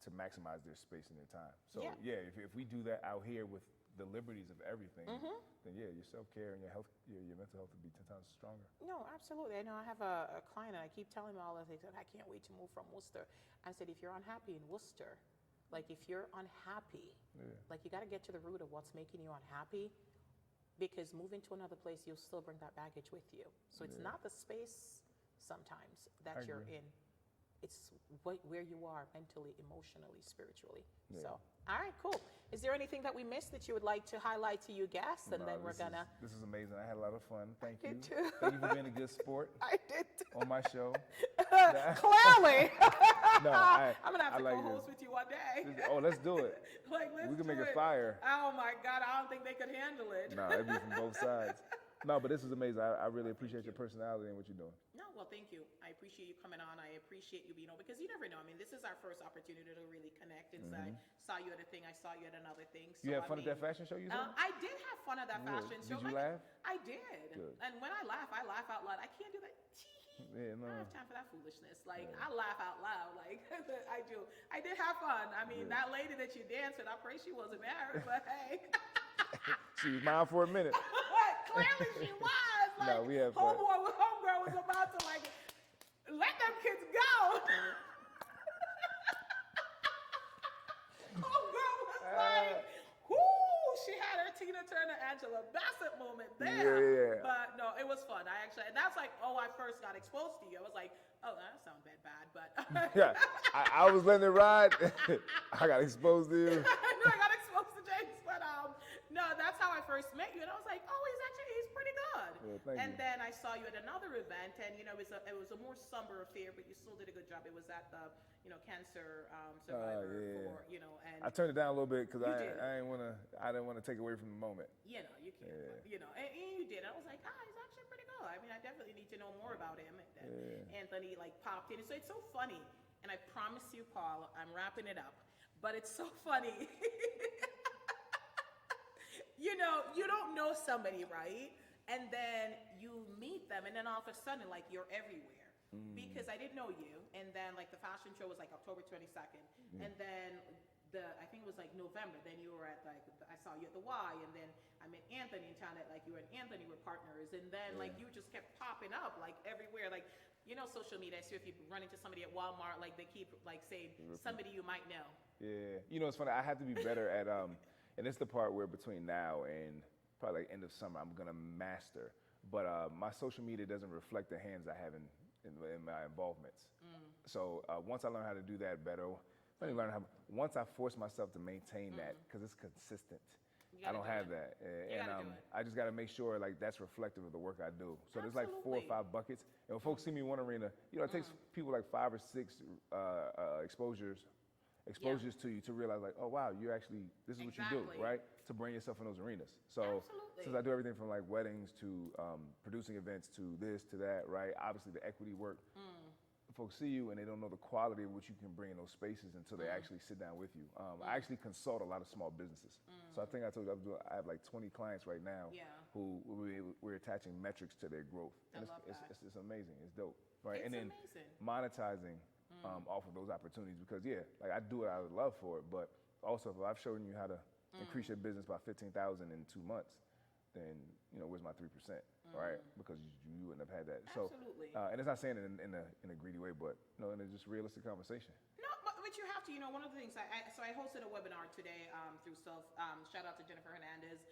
to maximize their space and their time. So Yeah. if we do that out here with the liberties of everything, then yeah, your self-care and your health, your mental health would be 10 times stronger. No, absolutely. I know I have a client and I keep telling him all the things. I can't wait to move from Worcester. I said, if you're unhappy in Worcester, like if you're unhappy, like you got to get to the root of what's making you unhappy, because moving to another place, you'll still bring that baggage with you. So it's not the space sometimes that you're agree. in. It's where you are mentally, emotionally, spiritually. Yeah. So, all right, cool. Is there anything that we missed that you would like to highlight to you guests? And No, then we're gonna. This is amazing. I had a lot of fun. Thank you. did too. Thank you for being a good sport I did. on my show. Clearly. No, I'm gonna have I to like co-host this. with you one day. Oh, let's do it. Like, let's We can do make it fire. Oh my God, I don't think they could handle it. No, it'd be from both sides. No, but this is amazing. I really appreciate your personality and what you're doing. No, well, thank you. I appreciate you coming on. I appreciate you being on, because you never know. I mean, this is our first opportunity to really connect. It's I saw you at a thing, I saw you at another thing. So, You had fun at that fashion show you said? I did have fun at that fashion show. Did you laugh? I did. Good. And when I laugh out loud. I can't do that. Yeah, no. I don't have time for that foolishness. Like, I laugh out loud. Like, I do. I did have fun. I mean, that lady that you danced with, I pray she wasn't married, but hey. She was mine for a minute. Clearly she was. Like, No, we have fun. homegirl was about to, like, let them kids go. Homegirl was like, whoo, she had her Tina Turner, Angela Bassett moment there. Yeah. But no, it was fun. And that's like, I first got exposed to you. I was like, oh, that sounds bad, but. Yeah, I was letting it ride. I got exposed to you. I got exposed to James, but no, that's how I first met you, and I was like, oh, he's pretty good. Yeah, thank And you. then I saw you at another event, and it was a more somber affair, but you still did a good job. It was at the cancer survivor yeah. for and I turned it down a little bit because You did. I didn't want to take away from the moment. you can't, Yeah. but, and you did. I was like, he's actually pretty good. I mean, I definitely need to know more about him. And then Anthony like popped in, so it's so funny. And I promise you, Paul, I'm wrapping it up, but it's so funny. You don't know somebody, right? And then you meet them, and then all of a sudden, like, you're everywhere. Because I didn't know you, and then like the fashion show was like October 22nd, and then I think it was like November. Then you were at I saw you at the Y, and then I met Anthony and found out like you and Anthony were partners, and then like you just kept popping up like everywhere, like social media. So if you run into somebody at Walmart, like they keep like saying somebody you might know. Yeah, it's funny. I have to be better at and it's the part where between now and probably like end of summer, I'm gonna master. But my social media doesn't reflect the hands I have in my involvements. So once I learn how to do that better, once I force myself to maintain that, because it's consistent. I don't have that, and I just got to make sure like that's reflective of the work I do. So there's like 4 or 5 buckets, and when folks see me in one arena, it takes people like 5 or 6 exposures to you to realize like, oh wow, this is what you do, right? To bring yourself in those arenas. So since I do everything from like weddings to producing events to this to that, right? Obviously the equity work. Folks see you and they don't know the quality of what you can bring in those spaces until they actually sit down with you. I actually consult a lot of small businesses. So I think I told you I have like 20 clients right now who we're attaching metrics to their growth. And it's amazing. It's dope, right? It's and then amazing. monetizing off of those opportunities, because like I do it out of love for it, but also if I've shown you how to increase your business by 15,000 in 2 months, then where's my 3%, right? Because you wouldn't have had that. Absolutely. So, and it's not saying it in a greedy way, but in a just realistic conversation. No, but you have to. One of the things so I hosted a webinar today through shout out to Jennifer Hernandez,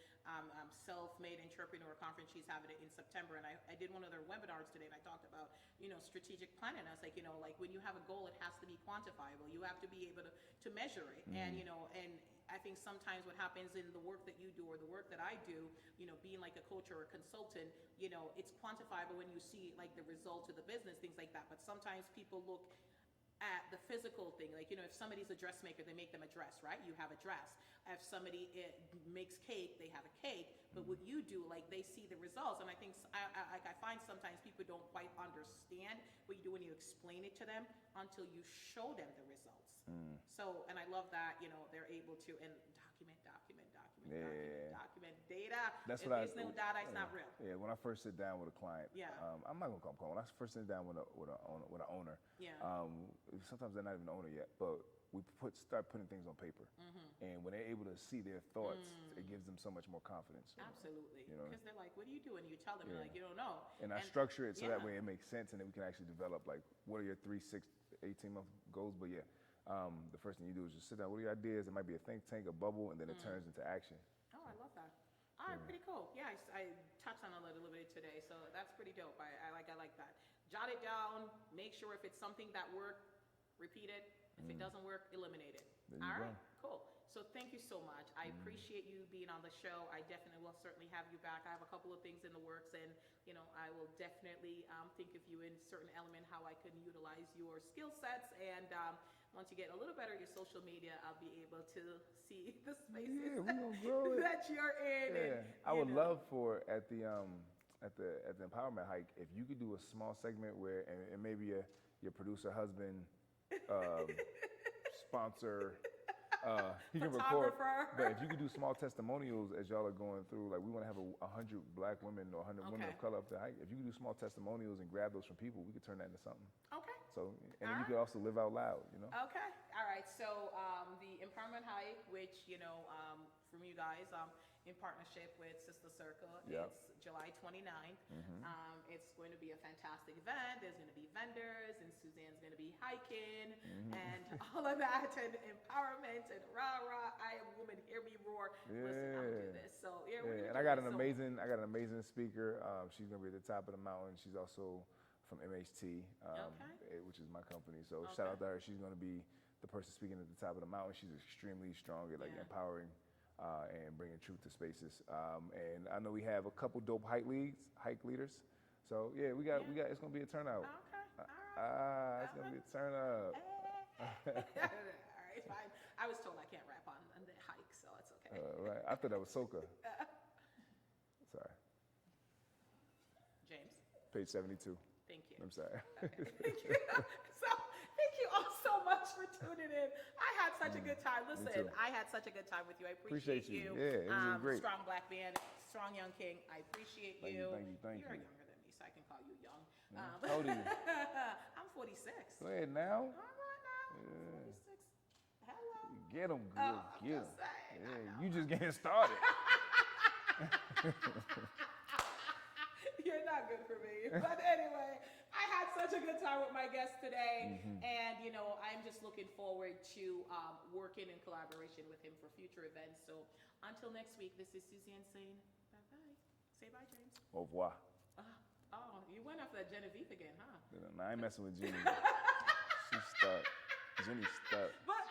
Self-Made Entrepreneur Conference. She's having it in September, and I did one of their webinars today, and I talked about strategic planning. I was like, like when you have a goal, it has to be quantifiable. You have to be able to measure it, and and I think sometimes what happens in the work that you do or the work that I do, being like a coach or a consultant, it's quantifiable when you see like the results of the business, things like that. But sometimes people look at the physical thing, like if somebody's a dressmaker, they make them a dress, right? You have a dress. If somebody makes cake, they have a cake. But what you do, like they see the results, and I think I find sometimes people don't quite understand what you do when you explain it to them until you show them the results. So, and I love that they're able to document data. That's if what there's no data, it's not real. Yeah, when I first sit down with a client, I'm not gonna call them client. When I first sit down with an owner, sometimes they're not even the owner yet, but we start putting things on paper, and when they're able to see their thoughts, it gives them so much more confidence. Absolutely, because they're like, "What do you do?" And you tell them, like, "You don't know." And I structure it so that way it makes sense, and then we can actually develop like what are your 3, 6, 18-month goals. But the first thing you do is just sit down. What are your ideas? It might be a think tank, a bubble, and then it turns into action. Oh, I love that. All right, pretty cool. Yeah, I touched on it a little bit today, so that's pretty dope. I like that. Jot it down. Make sure if it's something that worked, repeat it. If it doesn't work, eliminate it. All right, cool. So thank you so much. I appreciate you being on the show. I definitely will certainly have you back. I have a couple of things in the works, and I will definitely think of you in certain element how I can utilize your skill sets. And once you get a little better at your social media, I'll be able to see the spaces that you're in. Yeah, and, I would love for at the empowerment hike if you could do a small segment where and maybe your producer husband, sponsor. He can record, but if you could do small testimonials as y'all are going through, like we want to have 100 black women or 100 women of color up the hike. If you could do small testimonials and grab those from people, we could turn that into something. Okay. So, and then you could also live out loud, Okay. All right. So the empowerment hike, which from you guys, in partnership with Sister Circle, it's July 29th. It's going to be a fantastic event. There's going to be vendors, and Suzanne's going to be hiking, and all of that, and empowerment, and rah. I am woman, hear me roar. Listen, I'm gonna do this. So and I got an amazing speaker. She's going to be at the top of the mountain. She's also from MHT, which is my company. So shout out to her. She's going to be the person speaking at the top of the mountain. She's extremely strong at empowering and bringing truth to spaces. And I know we have a couple dope hike leaders. So yeah, we got it's gonna be a turnout. Okay, all right. It's gonna be a turnout. All right, fine. I was told I can't rap on the hike, so it's okay. Right. I thought that was soca. Sorry. James, Page 72. thank you. I'm sorry. Okay, thank you. So, thank you all so much for tuning in. I had such a good time. Listen, too. I had such a good time with you. I appreciate you. Yeah, it was great. Strong black man, strong young king. I appreciate Thank you, thank You're you. younger than me, so I can call you young. How old are you? I'm 46. Go ahead now. All right now. 46. Hello. Get them, Oh, girl. I'm Get just them. saying, I Yeah, know. you just getting started. You're not good for me. But anyway, I had such a good time with my guest today. And, you know, I'm just looking forward to working in collaboration with him for future events. So until next week, this is Suzanne saying bye-bye. Say bye, James. Au revoir. Oh, you went after that Genevieve again, huh? Nah, I ain't messing with Jenny. She's stuck. Jenny's stuck. But